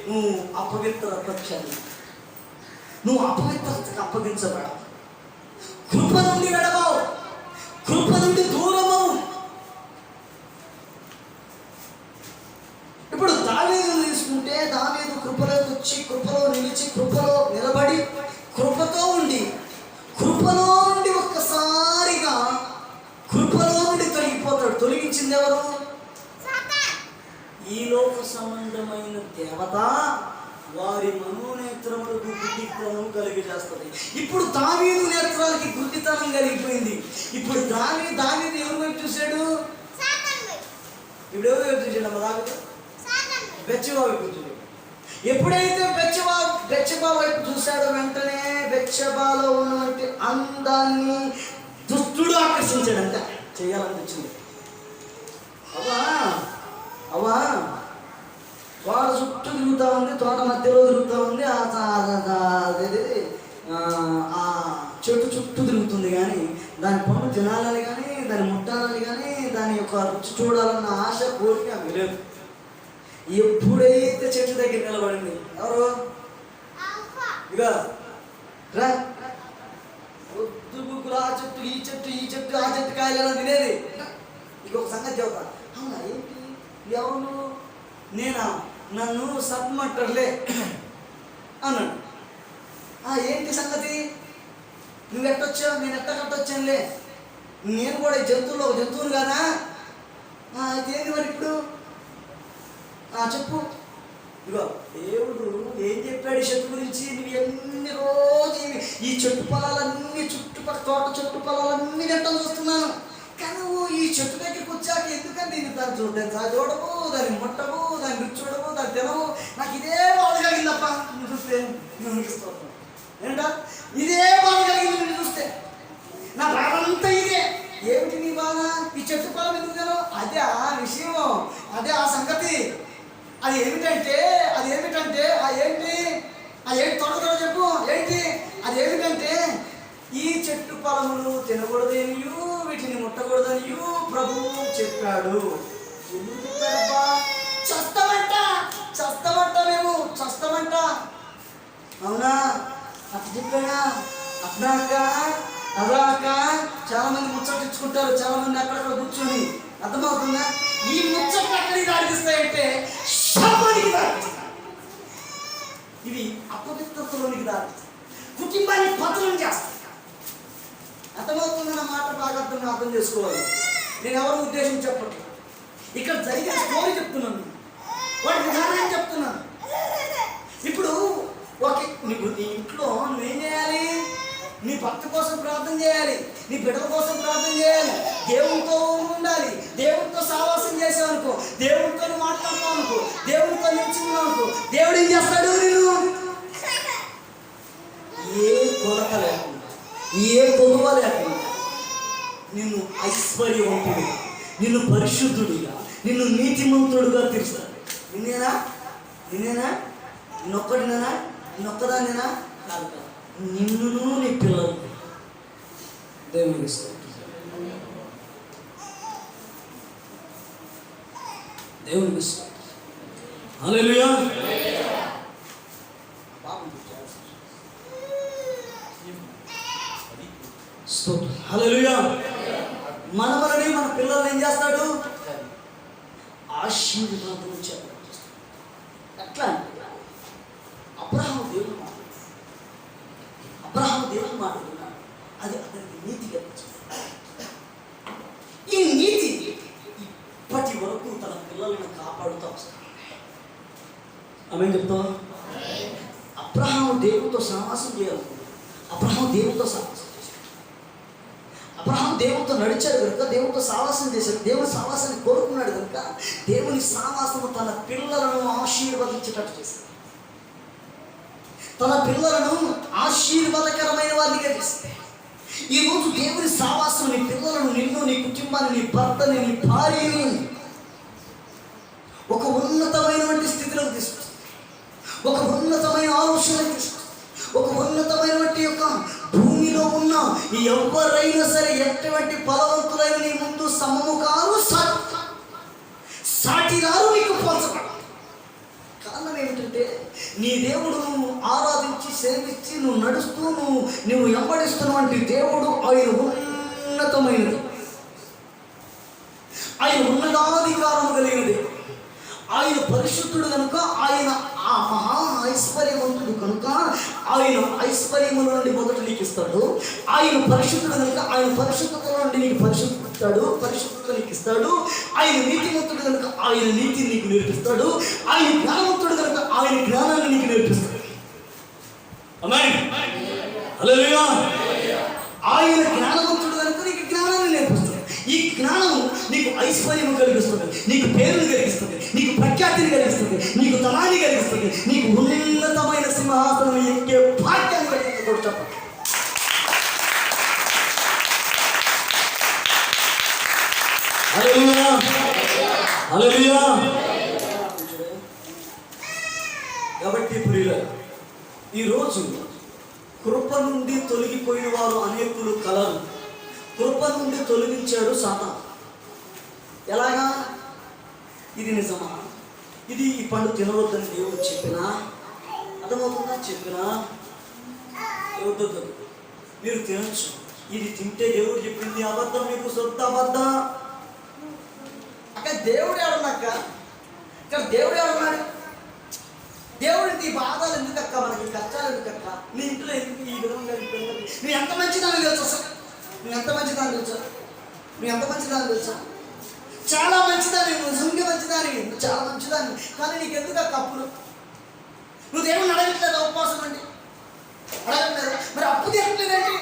Speaker 1: నువ్వు అపవిత్రతకి, నువ్వు అపవిత్రతకు అప్పగించబడవు. కృప నుండి వెడబావు, కృప నుండి దూరమవు. ఇప్పుడు దావీదును తీసుకుంటే దావీదు కృపలోకి వచ్చి, కృపలో నిలిచి, కృపలో నిలబడి, కృపతో ఉండి, కృపలో నుండి ఒక్కసారిగా కృపలో నుండి తొలగిపోతాడు. తొలగించింది ఎవరు? ఈ లోక సంబంధమైన దేవత వారి మనోనేత్రములకు గుడ్డితనం కలిగి చేస్తుంది. ఇప్పుడు దావీదు నేత్రాలకి గుడ్డితనం కలిగిపోయింది. ఇప్పుడు దావీదు ఎవరి వైపు చూశాడు? ఇప్పుడు ఎవరి వైపు చూశాడు? అమ్మ దావీదు బెత్షెబా వైపు చూశాడు. ఎప్పుడైతే బెత్షెబా వైపు చూశాడో వెంటనే బెత్షెబాలో ఉన్నటువంటి అందాన్ని దుష్టుడు ఆకర్షించాడు. అంతే చేయాలనిపించింది. అవా తోట చుట్టూ తిరుగుతూ ఉంది, తోట మధ్యలో తిరుగుతూ ఉంది, ఆ చెట్టు చుట్టూ తిరుగుతుంది. కానీ దాని పండు తినాలని కానీ, దాన్ని ముట్టాలని కానీ, దాని యొక్క రుచి చూడాలన్న ఆశ, కోరిక ఆమె లేదు. ఎప్పుడైతే చెట్టు దగ్గర నిలబడింది, ఎవరు ఇక రా వద్దు బుక్కులు, ఆ చెట్టు ఈ చెట్టు ఈ చెట్టు ఆ చెట్టు కాయలు తినేది. ఇక ఒక సంగతి చెబుతా. అవునా ఏంటి ఎవరు? నేనా? నన్ను సబ్మంటారులే అన్నాడు. ఏంటి సంగతి? నువ్వు ఎట్టొచ్చావు? నేను ఎట్ట కట్టొచ్చానులే, నేను కూడా ఈ జంతువులో ఒక జంతువును కాదా? అయితే ఏంది మరి ఇప్పుడు? చెప్పు. ఇగో దేవుడు ఏం చెప్పాడు ఈ చెట్టు గురించి? నువ్వు ఎన్ని రోజు ఈ చెట్టు పొలాలన్నీ, చుట్టుపక్కల తోట చెట్టు పొలాలన్నీ తింటాం చూస్తున్నాను, కానీ నువ్వు ఈ చెట్టు దగ్గరికి వచ్చాక ఎందుకంటే దాన్ని చూడవు, దాన్ని ముట్టవు, దాన్ని రుచి చూడవు, దాన్ని తినవు. నాకు ఇదే బాధ కలిగిందప్ప నువ్వు చూస్తే. ఏంటా ఇదే బాధ కలిగింది నిన్ను చూస్తే? నా బాధ అంతా ఇదే. ఏమిటి నీ బాధ? ఈ చెట్టు పొలం ఎందుకు తినవు? అదే ఆ విషయం, అదే ఆ సంగతి. అది ఏమిటంటే ఏంటి త్వరగా చెప్పు. ఏంటి అది? ఏమిటంటే ఈ చెట్టు పొలములు తినకూడదనియు, వీటిని ముట్టకూడదనియు ప్రభువు చెప్పాడు. ఎందుకు చెప్పాడబ్బా? చస్తామంట మేము చస్తామంట. అవునా? అట్లా చెప్పాడా? అదాక చాలా మంది ముచ్చటించుకుంటారు, చాలా మంది అక్కడక్కడ కూర్చొని. అర్థమవుతుందా? ఈ ముచ్చట్లు ఎక్కడికి దారిస్తాయంటే శాపానికి దారిస్తాయి. ఇవి అపవిత్రతలోనికి దారిస్తాయి, కుటుంబాన్ని పతనం చేస్తాయి. అర్థమవుతుంది నా మాట? బాగా అర్థం చేసుకోవాలి. నేను ఎవరి ఉద్దేశం చెప్పట్లేదు, ఇక్కడ జరిగిన స్టోరీ చెప్తున్నాను, వాటి విధానం చెప్తున్నాను. ఇప్పుడు నీకు నీ ఇంట్లో నువ్వేం చేయాలి? నీ భర్త కోసం ప్రార్థన చేయాలి, నీ బిడ్డల కోసం ప్రార్థన చేయాలి, దేవునితో ఉండాలి. దేవునితో సావాసం చేసావనుకో, దేవునితో మాట్లాడుతావు అనుకో, దేవునితో నిలిచిన్నావు అనుకో, దేవుడు ఏం చేస్తాడు? నేను ఏ కొరత లేకుండా, ఏ కొదువ లేకుండా నిన్ను ఐశ్వర్యవంతుడిగా, నిన్ను పరిశుద్ధుడిగా, నిన్ను నీతిమంతుడుగా తీరుస్తాడు. నిన్నేనా నిన్నొక్కడినేనా? నిన్నొక్కదాన్నేనా? కాదు కాదు, నిన్నును నీ పిల్లలు దేవునికి ఇస్తాడు. దేవునికి ఇస్తాడు. హల్లెలూయా. హల్లెలూయా. మనవలని మన పిల్లల్ని ఏం చేస్తాడు? ఆశీర్వాదం చేస్తాడు. ఎట్లా? అబ్రహాము దేవుడు మాట్లాడుతున్నాడు, అది అతనికి నీతి కలిగించింది. ఈ నీతి ఇప్పటి వరకు తన పిల్లలను కాపాడుతూ వస్తాడు. ఆమె చెప్తావా? అబ్రహాము దేవుడితో సహవాసం చేయాలనుకున్నాడు. అబ్రహాము దేవుడితో సహవాసం చేశాడు. అబ్రహాము దేవుడితో నడిచాడు కనుక, దేవుడితో సావాసం చేశాడు, దేవుని సావాసాన్ని కోరుకున్నాడు కనుక దేవుని సావాసము తన పిల్లలను ఆశీర్వదించేటట్టు చేశాడు. తన పిల్లలను ఆశీర్వాదకరమైన వారిగా చేశాడు. ఈరోజు దేవుని సావాసం నీ పిల్లలను, నిన్ను, నీ కుటుంబాన్ని, నీ భర్తని, నీ భార్యని ఒక ఉన్నతమైనటువంటి స్థితిలోకి తీసుకొస్తుంది, ఒక ఉన్నతమైన ఆలోచనకు తీసుకొస్తుంది, ఒక ఉన్నతమైనటువంటి యొక్క భూమిలో ఎవరైనా సరే ఎటువంటి బలవంతులైన నీ ముందు సమము కారు, సాటి రారు, నీకు పోల్చబడ. కారణం ఏమిటంటే నీ దేవుడు నువ్వు ఆరాధించి సేవించి నువ్వు నడుస్తూ నువ్వు వెంబడిస్తున్నటువంటి దేవుడు ఆయన ఉన్నతమైనది, ఆయన ఉన్నతాధికారము కలిగినది, ఆయన పరిశుద్ధుడు కనుక, ఆయన ఆ మహా ఐశ్వర్యవంతుడు కనుక ఆయన ఐశ్వర్యముల నుండి మొదట నీకు ఇస్తాడు. ఆయన పరిశుద్ధుడు కనుక ఆయన పరిశుద్ధత నుండి నీకు పరిశుద్ధత నీకు ఇస్తాడు. ఆయన నీతిమంతుడు కనుక ఆయన నీతిని నీకు నేర్పిస్తాడు. ఆయన జ్ఞానవంతుడు కనుక ఆయన జ్ఞానాన్ని నీకు నేర్పిస్తాడు. ఆమేన్, హల్లెలూయా. ఆయన జ్ఞానవంతుడు కనుక నీకు జ్ఞానాన్ని నేర్పిస్తాడు. ఈ జ్ఞానం నీకు ఐశ్వర్యము కలిగిస్తుంది, నీకు పేరును కలిగిస్తుంది, నీకు ప్రఖ్యాతిని కలిగిస్తుంది, నీకు తలాన్ని కలిగిస్తుంది, నీకు ఉన్నతమైన సింహాసనం ఎక్కే భాగ్యాన్ని కలిగిస్తుంది. చెప్పండి. హల్లెలూయా, హల్లెలూయా. కాబట్టి ప్రియులారా, ఈరోజు కృప నుండి తొలగిపోయిన వారు అనేకులు కలరు. కృప నుండి తొలగించాడు సాతాను. ఎలాగా? ఇది నిజమా? ఇది ఈ పండు తినవద్దని దేవుడు చెప్పినా, అర్థమవుతుందా? చెప్పినా వద్దు, మీరు తినచ్చు, ఇది తింటే దేవుడు చెప్పింది అబద్ధం, మీకు సొంత అబద్ధం. అక్కడ దేవుడు ఎవడన్నాక, ఇక్కడ దేవుడు ఎవడున్నాడు? దేవుడికి ఈ బాధలు ఎందుకు అక్క, మనకి కష్టాలు ఎందుకు అక్క, నీ ఇంట్లో ఎందుకు ఈ విధంగా నువ్వు ఎంత మంచిదాన్ని తెలుసు అసలు, నువ్వు ఎంత మంచిదాన్ని తెలుసా, నువ్వు ఎంత మంచిదాన్ని తెలుసా, చాలా మంచిదాన్ని, నువ్వు నిజంగా మంచిదాన్ని, నువ్వు చాలా మంచిదాన్ని, కానీ నీకు ఎందుకు అక్క అప్పులు? నువ్వు దేవుడిని అడగట్లేదా? ఉపవాసం అండి అడగట్లేదా? మరి అప్పు తీరట్లేదండి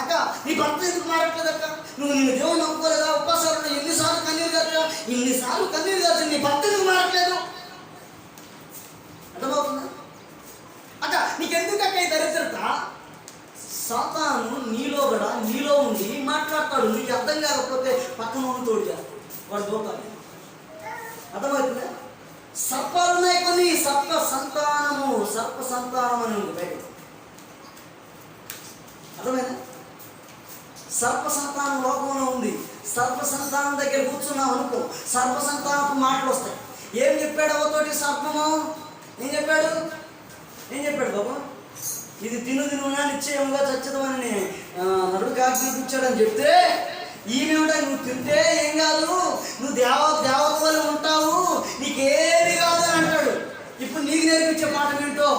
Speaker 1: అక్క, నీ భర్త ఎందుకు మారట్లేదు అక్క? నువ్వు దేవుడు నమ్ముకోలేదా? ఉపవాసాలు ఎన్నిసార్లు కన్నీరు గారు, ఇన్నిసార్లు కన్నీరు గారు, నీ భర్త ఎందుకు మారట్లేదు? అర్థమవుతుందా అక్క? నీకెందుకు అక్క ఈ దరిద్రత? సాతాను నీలో ఉండి మాట్లాడతాడు. నీకు అర్థం కాకపోతే పక్కన ఉన్న తోడు చేస్తాడు, వాడు దోతాడు. అర్థమవుతుందా? సర్పాలు ఉన్నాయి కొన్ని, సర్ప సంతానం అని ఉంది బయట. అర్థమైందా? సర్ప సంతానం లోకంలో ఉంది. సర్ప సంతానం దగ్గర కూర్చున్నాం అనుకో, సర్ప సంతానపు మాటలు వస్తాయి. ఏం చెప్పాడు అవతోటి సర్పము? ఏం చెప్పాడు బాబు? ఇది తిను నిశ్చయముగా చచ్చదమని నరుడు కాకిచ్చాడని చెప్తే, ఈమె నువ్వు తింటే ఏం కాదు, నువ్వు దేవత వల్ల ఉంటావు, నీకేమి కాదు అని అంటాడు. ఇప్పుడు నీకు నేర్పించే మాట ఏంటో,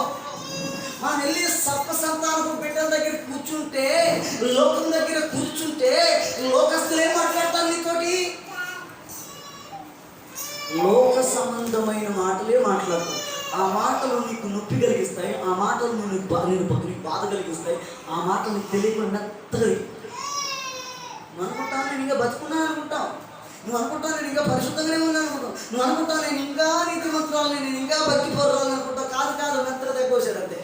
Speaker 1: మనం వెళ్ళి సర్ప సంతానపు బిడ్డల దగ్గర కూర్చుంటే, లోకం దగ్గర కూర్చుంటే లోకస్తులు ఏం మాట్లాడతారు నీతోటి? లోక సంబంధమైన మాటలే మాట్లాడతారు. ఆ మాటలు నీకు నొప్పి కలిగిస్తాయి, ఆ మాటలు నీకు బాధ కలిగిస్తాయి, ఆ మాటలు నీకు తెలియకుండా మెత్తగా. నువ్వు అనుకుంటావు నేను ఇంకా బతుకున్నాను అనుకుంటావు, నువ్వు అనుకుంటావు నేను ఇంకా పరిశుద్ధంగానే ఉన్నాను అనుకుంటావు, నువ్వు అనుకుంటావు నేను ఇంకా నీతిమంతురాలు, నేను ఇంకా భక్తిపరురాలు అనుకుంటావు. కాదు, మెత్తగా తగ్గోసాడు అంతే.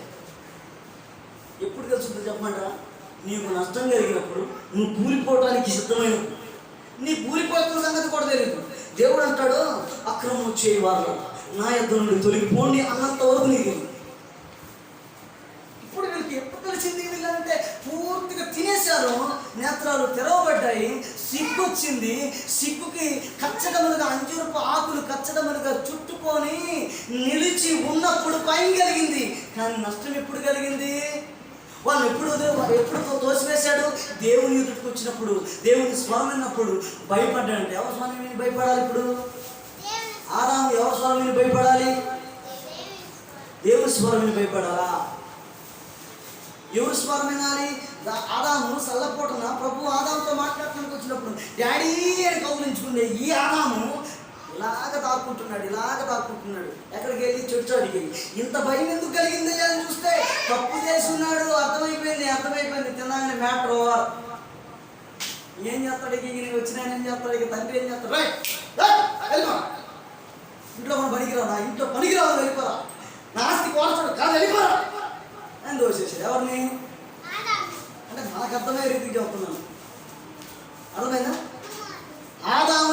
Speaker 1: ఎప్పుడు తెలుసుందో చెప్పమంటారా? నీకు నష్టం కలిగినప్పుడు, నువ్వు కూలిపోవడానికి సిద్ధమైనప్పుడు, నీ కూలిపోతున్న సంగతి కూడా తెలియదు. దేవుడు అంటాడు, అక్రమం చేయవారు నా యొద్ద నుండి తొలగిపోండి అన్నంత వరకు నీకు. ఇప్పుడు వీళ్ళకి ఎప్పుడు తెలిసింది? వీళ్ళంటే పూర్తిగా తినేశారు, నేత్రాలు తెరవబడ్డాయి, సిగ్గు వచ్చింది. సిగ్గుకి కచ్చడములుగా అంజూరపు ఆకులు కచ్చడములుగా చుట్టుకొని నిలిచి ఉన్నప్పుడు పైన కలిగింది. కానీ నష్టం ఎప్పుడు కలిగింది? వాళ్ళు ఎప్పుడు తోసివేశాడు? దేవుని ఎదుటికి వచ్చినప్పుడు, దేవుని స్వరం విన్నప్పుడు భయపడ్డాడంటే. ఎవరి స్వామి విని భయపడాలి? ఇప్పుడు ఆదాము ఎవరి స్వరం విని భయపడాలి? దేవుని స్వరం విని భయపడాలా? ఎవరి స్వరం వినాలి? ఆదాము సల్లపోటున ప్రభు ఆదాముతో మాట్లాడటానికి వచ్చినప్పుడు డాడీ అని కౌలించుకునే ఈ ఆదాము ఇలాగ దాక్కుంటున్నాడు. ఎక్కడికి వెళ్ళి చెట్టు అడిగి ఇంత భయం ఎందుకు కలిగింది అని చూస్తే తప్పు చేస్తున్నాడు. అర్థమైపోయింది. తిన్నాగానే మ్యాటర్ ఓవర్. ఏం చేస్తాడు? వచ్చిన ఆయన ఏం చేస్తాడు? తండ్రి ఏం చేస్తాడు? వెళ్ళిపో, ఇంట్లో మనం పనికిరావు, నా ఇంట్లో పనికిరావు, వెళ్ళిపోరా, నా ఆస్తి కోల్చడు కాదు, వెళ్ళిపోరా అని దోసేసాడు. ఎవరిని అంటే నాకు అర్థమయ్యే రీతికి చెప్తున్నాను. అర్థమైందా? ఆదాం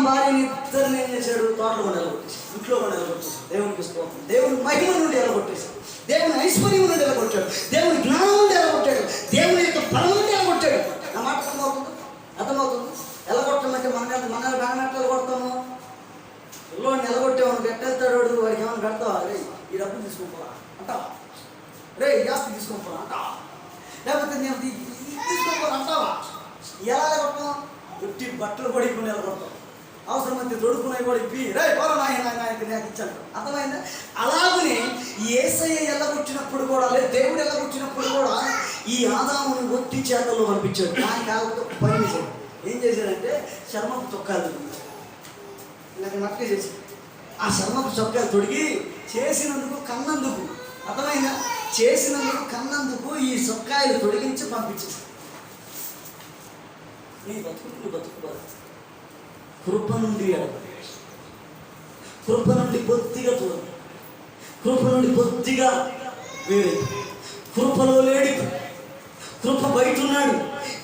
Speaker 1: భార్యని ఇద్దరిని ఏం చేశాడు? తోటలో కూడా ఎలగొట్టేశాడు, ఇంట్లో కూడా ఎలగొట్టేశాడు. దేవునికి స్తోత్రం. దేవుని మహిమ నుండి ఎలగొట్టేశాడు, దేవుని ఐశ్వర్యం నుండి ఎలగొట్టాడు, దేవుని జ్ఞానం నుండి ఎలగొట్టాడు, దేవుని యొక్క బలం నుండి ఎలగొట్టాడు. నా మాట అర్థమవుతుంది. ఎలా కొట్టమంటే మన బ్యానెట్లు కొడతాము. పిల్లోడిని నిలగొట్టేవాడు గట్టెళ్తాడు, వాడికి ఏమైనా పెడతావా? రే ఈ డబ్బులు తీసుకోపోరా అంటావా? రే ఈ ఆస్తి తీసుకోపోరా అంటావా? లేకపోతే నేను తీసుకోపోరా అంటావా? ఎలా కొడతాం? ఒట్టి బట్టలు పడిపోయి నిలబడతాం. అవసరమైతే దొడుకునే కూడా ఇప్పి రే పోరా నాయనకి నాకు ఇచ్చాను. అర్థమైందా? అలాగనే యేసయ్య ఎల్లగొచ్చినప్పుడు కూడా, లేదు దేవుడు ఎల్లగొచ్చినప్పుడు కూడా ఈ ఆదాముని ఒట్టి చేతల్లో పంపించాడు. ఆయన కాకపోతే పని చేశాడు. ఏం చేశాడంటే చర్మపు చొక్కాలు తొడిగించాడు. నాకు మట్టుకే చేసి ఆ చర్మపు చొక్కాలు తొడిగి చేసినందుకు కన్నందుకు, అర్థమైందా? చేసినందుకు కన్నందుకు ఈ చొక్కాయలు తొడిగించి పంపించేసి నీ బతుకు కృప నుండి బొత్తిగా దూరం, కృప నుండి బొత్తిగా వేరే, కృపలో లేడి, కృప బయట ఉన్నాడు.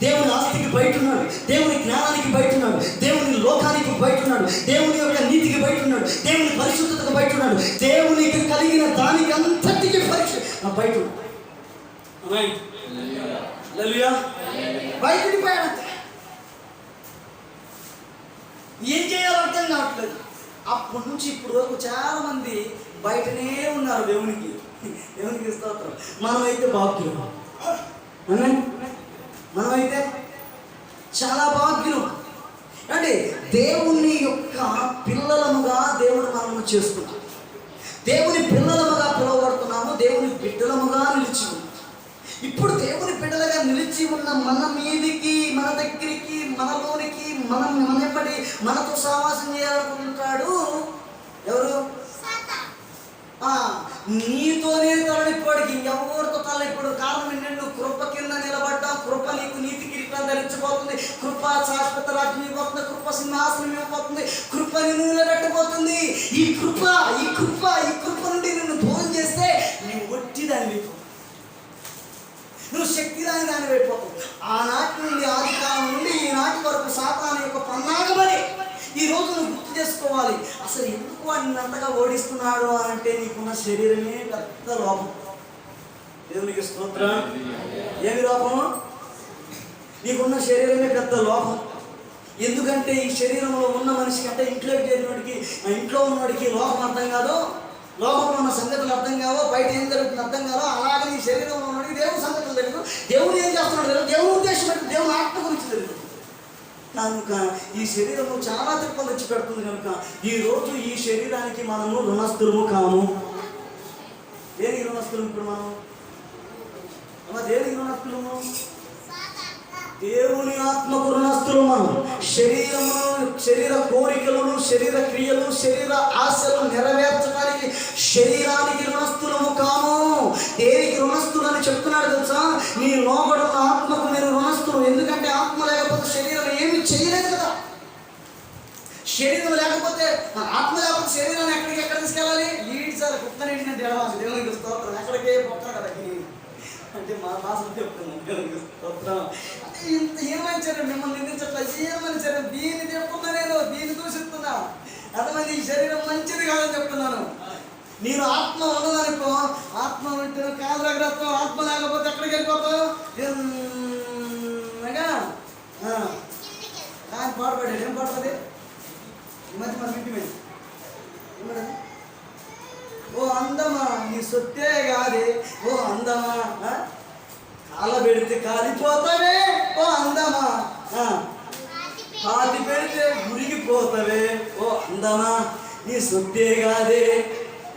Speaker 1: దేవుని ఆస్తికి బయట ఉన్నాడు, దేవుని జ్ఞానానికి బయట ఉన్నాడు, దేవుని లోకానికి బయట ఉన్నాడు, దేవుని యొక్క నీతికి బయట ఉన్నాడు, దేవుని పరిశుద్ధతకు బయట ఉన్నాడు, దేవునికి కలిగిన దానికి అంతటికి బయట ఉన్నాడు. బయటకి పోయాడు. ఏం చేయాలో అర్థం కావట్లేదు. అప్పటి నుంచి ఇప్పుడు వరకు చాలా మంది బయటనే ఉన్నారు. దేవునికి స్తోత్రం. మనమైతే భాగ్యం, మనమైతే చాలా భాగ్యం అంటే దేవుని యొక్క పిల్లలముగా దేవుడు మనము చేసుకున్నాం. దేవుని పిల్లలముగా పిలువబడుతున్నాము, దేవుని బిడ్డలముగా నిలిచి ఉన్నాం. ఇప్పుడు దేవుని బిడ్డలుగా నిలిచి ఉన్న మన మీదికి, మన దగ్గరికి, మనలోనికి, మనపడి మనతో సహవాసం చేయాలనుకుంటాడు ఎవరు? నీతోనే తలనిప్పటికి ఎవరితో తలనిప్పుడు. కారణం ఏంటంటే నువ్వు కృప కింద నిలబడ్డావు. కృప నీకు నీతి కిరీటం ధరించబోతుంది. కృప శాశ్వత రాజ్యం ఇవ్వబోతుంది. కృప సింహాసనం ఇవ్వబోతుంది. కృప నిన్ను నిలబెట్టబోతుంది. ఈ కృప నుండి నిన్ను దూరం చేస్తే నువ్వు ఒట్టిదాన్ని, నువ్వు శక్తిదాని దాన్ని అయిపోతావు. ఆనాటి నుండి, ఆది కాలం నుండి ఈనాటి వరకు సాతాను యొక్క పన్నాగమని ఈరోజు నువ్వు గుర్తు చేసుకోవాలి. అసలు ఎందుకు వాడిని అంతగా ఓడిస్తున్నాడు అంటే నీకున్న శరీరమే పెద్ద లోపం. దేవునికి స్తోత్రం. ఏమి లోపము? నీకున్న శరీరమే పెద్ద లోపం. ఎందుకంటే ఈ శరీరంలో ఉన్న మనిషికి అంటే ఇంట్లోకి చేరినోడికి, ఇంట్లో ఉన్నవాడికి లోకం అర్థం కాదు, లోకంలో ఉన్న సంగతులు అర్థం కావో, బయట ఏం జరుగుతుంది అర్థం కాదో, అలాగే ఈ శరీరంలో ఉన్నవాడికి దేవుని సంగతులు తెలియదు, దేవుడు ఏం చేస్తున్నాడు తెలియదు, దేవుని ఉద్దేశం అంటే దేవుని ఆత్మ గురించి తెలియదు. కనుక ఈ శరీరము చాలా తిప్పలు తెచ్చి పెడుతుంది. కనుక ఈరోజు ఈ శరీరానికి మనము రుణస్థులము కాము. దేనికి రుణస్థులము? ఇప్పుడు మనం దేనికి రుణస్థులము? దేవుని ఆత్మకు రుణస్థులము. మనం శరీర కోరికలను, శరీర క్రియలు, శరీర ఆశలు నెరవేర్చడానికి శరీరానికి రుణస్థులము కాము. దేనికి రుణస్థులు అని చెప్తున్నాడు తెలుసా? నీ లోబడున్న ఆత్మకు మీరు రుణస్థులు. ఎందుకంటే ఆత్మ లేకపోతే శరీరం ఏమి చేయలేదు కదా. శరీరం లేకపోతే, ఆత్మ లేకపోతే శరీరాన్ని ఎక్కడ తీసుకెళ్ళాలి? ఈడు సార్ కుక్క నీటిని తెలవాలి. దేవునికి స్తోత్రం. ఎక్కడికే పొక్క కదా అంటే మా భాషలు చెప్తున్నాం. దేవునికి స్తోత్రం. ఇంత ఏమంటారు మిమ్మల్ని నిందించట్లా, ఏమనిచ్చారు? దీన్ని చెప్తున్నా, నేను దీన్ని దూషిస్తున్నా. అర్థమైంది? ఈ శరీరం మంచిది కాదని చెప్తున్నాను. నేను ఆత్మ ఉన్నదనుకో, ఆత్మ ఉంటే కాలు రగ్రత్వం, ఆత్మ లేకపోతే ఎక్కడికి వెళ్ళిపోతావు? కానీ పాడుపడాడు. ఏం పాడుతుంది ఈ మధ్య మన ఇంటి మీద? ఓ అందమా నీ సొత్తే కాదే, ఓ అందమా కాల పెడితే కాలిపోతావే, ఓ అందమా పాతి పెడితే మురిగిపోతావే, ఓ అందమా నీ సొత్తే కాదే.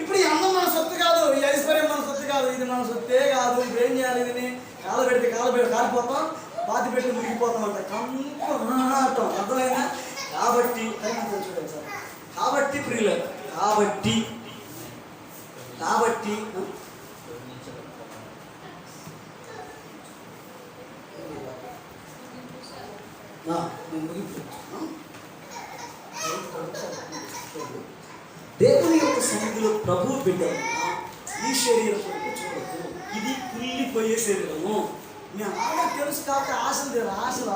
Speaker 1: ఇప్పుడు ఈ అందం మన సొత్తు కాదు, ఈ ఐశ్వర్యం మన సొత్తు కాదు, ఇది మన సొత్తే కాదు. ఇప్పుడు ఏం చేయాలి? ఇది కాలు పెడితే కాలిపోతాం, పాతి పెట్టి మురిగిపోతాం అంట. కంపం అర్థమైనా? కాబట్టి చూడండి సార్, కాబట్టి ప్రియుల, కాబట్టి దేవుని యొక్క సన్నిధిలో ప్రభు బిడ్డలు ఈ శరీరం చూడదు. ఇది కుళ్ళిపోయే శరీరము. మీ ఆడ తెలుసు కాబట్టి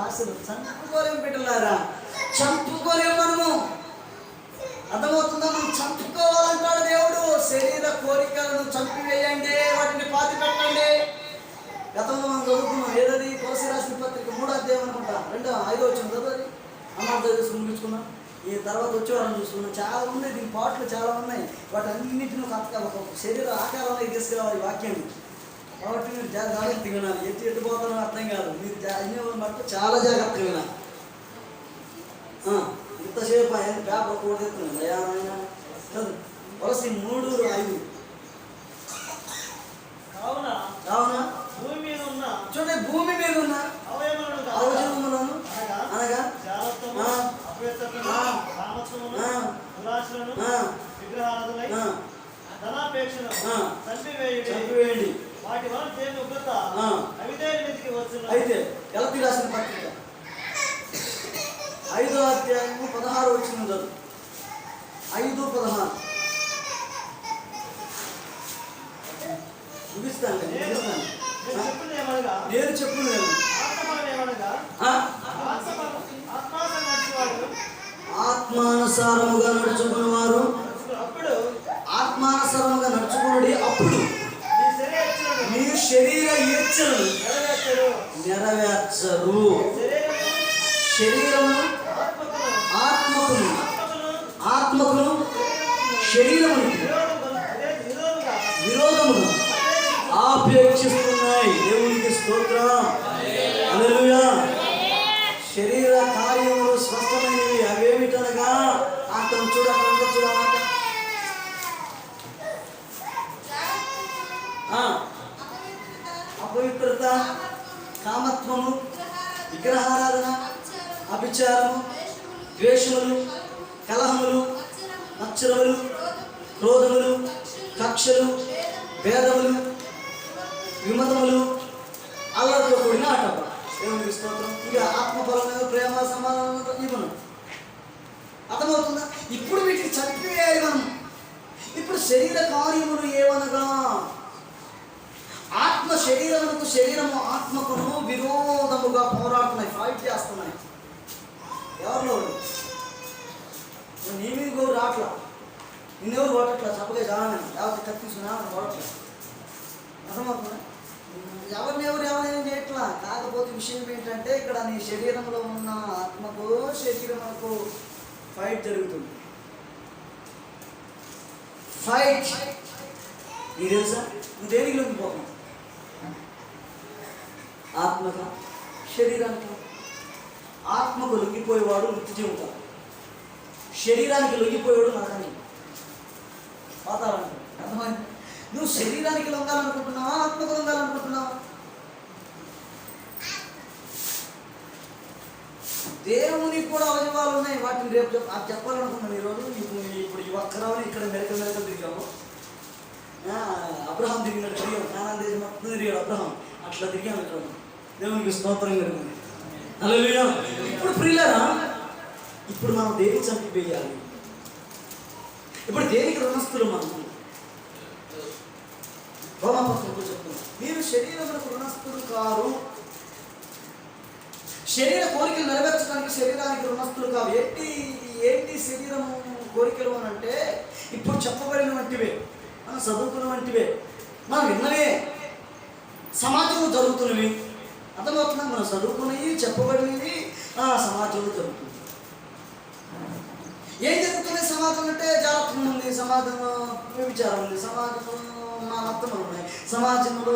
Speaker 1: ఆశలు చంపుకోలేము బిడ్డలారా, చంపుకోలేము మనము. అర్థమవుతుందా? మనం చంపుకోవాలంటాడు దేవుడు. శరీర కోరికలను చంపివేయండి, వాటిని పాతి పెట్టండి. గతంలో మనం చదువుకున్నాం ఏదది తులసి రాసిన పత్రిక 3వ అధ్యాయం అనుకుంటా 5వ వచ్చింది కదా అది అమ్మాయి చదివేసి ముగించుకున్నాం. ఈ తర్వాత వచ్చే వారం చూసుకున్నాం. చాలా ఉన్నాయి, దీని పాటలు చాలా ఉన్నాయి. వాటన్నింటిని ఒక శరీర ఆకారంలో తీసుకురావాలి ఈ వాక్యాన్ని. కాబట్టి మీరు జాగ్రత్తగా వినాలి. ఎటు పోతానో అర్థం కాదు. మీరు మటుకు చాలా జాగ్రత్తగా వినాలి. ఇంతసేపు ఆయన పేపర్ కూడెత్తున్నాను అయ్యా ఆయన చదువు వలసి 3:5. కావున
Speaker 2: భూమి మీద ఉన్న
Speaker 1: చూడండి, భూమి మీద ఉన్న అవయవములను అనగా చంపివేయండి.
Speaker 2: వాటి వల్ల దేవుని ఉగ్రత అవిధేయుల మీదకి వచ్చును.
Speaker 1: అయితే గలతీ రాసిన పత్రిక 5వ అధ్యాయము 16 వచ్చిన చదువు. 5:16 ముగిస్తాను. నేను చెప్పుకున్నాను ఆత్మానుసారముగా నడుచుకున్న వారు ఆత్మానుసారముగా నడుచుకున్నది అప్పుడు మీ శరీర ఇచ్చలను నెరవేర్చరు. శరీరమును ఆత్మకును శరీరమును విరోధమును ఆపేక్షిస్తున్నాయి. దేవునికి స్తోత్రం. హల్లెలూయా. శరీర కార్యములు స్పష్టమైనవి. అవేమిటనగా అక్కడ చూడాలంట అపవిత్రత, కామత్వము, విగ్రహారాధన, అభిచారము, ద్వేషములు, కలహములు, మత్సరములు, క్రోధములు, కక్షలు, భేదములు, విమతములు, అల్లరితో కూడిన ఆటప. దేవునికి స్తోత్రం. ఇక ఆత్మపరమైన ప్రేమ సమాధానంతో ఇవ్వను. అర్థమవుతుందా? ఇప్పుడు వీటిని చంపివేయాలి మనం. ఇప్పుడు శరీర కార్యములు ఏవనగా ఆత్మ శరీరము ఆత్మకును విరోధముగా పోరాడుతున్నాయి, ఫైట్ చేస్తున్నాయి. ఎవరిలో నీ మీద గోరు రాట్లా, నిన్నెవరు కొట్టట్లా, చప్పగా జానా లేకపోతే కత్తిసుకున్నా కొట్టట్లా. అర్థమవుతుందా? ఎవరినేం చేయట్లా. కాకపోతే విషయం ఏంటంటే ఇక్కడ నీ శరీరంలో ఉన్న ఆత్మకు శరీరముకు ఫైట్ జరుగుతుంది. ఫైట్ నీ తెలుసా? నువ్వు దేనికి లొంగిపోతావు? ఆత్మగా శరీరానికి. ఆత్మకు లొంగిపోయేవాడు మృతి చెబుతాడు, శరీరానికి లొంగిపోయేవాడు నరకాన్ని పోతాడంటాడు. అర్థమైంది? నువ్వు శరీరానికి లొంగాలనుకుంటున్నావా, ఆత్మకు లొంగాలనుకుంటున్నావా? దేవునికి కూడా అవయవాలు ఉన్నాయి. వాటిని రేపు చెప్పాలనుకున్నాను ఈరోజు. ఇప్పుడు ఈ ఒక్కరావు ఇక్కడ మెరక తిరిగాము. అబ్రహాం తిరిగినట్టు తిరిగాము. కానాన్ దేశం మొత్తం తిరిగాడు అబ్రహాం. అట్లా తిరిగాము ఇక్కడ. దేవునికి స్తోత్రం కలుగుతుంది. హల్లెలూయా. ఇప్పుడు ప్రియులారా, ఇప్పుడు మనం దేనికి చంపివేయాలి? ఇప్పుడు దేనికి రుణస్థులు? మనం రోమాపత్రికలో చెప్తున్నాం, మీరు శరీరములకు రుణస్థులు కారు. శరీర కోరికలు నెరవేర్చడానికి శరీరానికి రుణస్థులు కావు. ఏంటి శరీరము కోరికలు అని అంటే ఇప్పుడు చెప్పబడిన వంటివే, మనం చదువుకున్న వంటివే, మనం విన్నవే, సమాజంలో జరుగుతున్నవి. అర్థమవుతుందా? మనం చదువుకున్నవి, చెప్పబడినవి సమాజంలో జరుగుతుంది. ఏం జరుగుతుంది సమాజం అంటే? జాగ్రత్త ఉంది, సమాజంలో వ్యభిచారం ఉంది, సమాజంలో మత్తములు ఉన్నాయి, సమాజంలో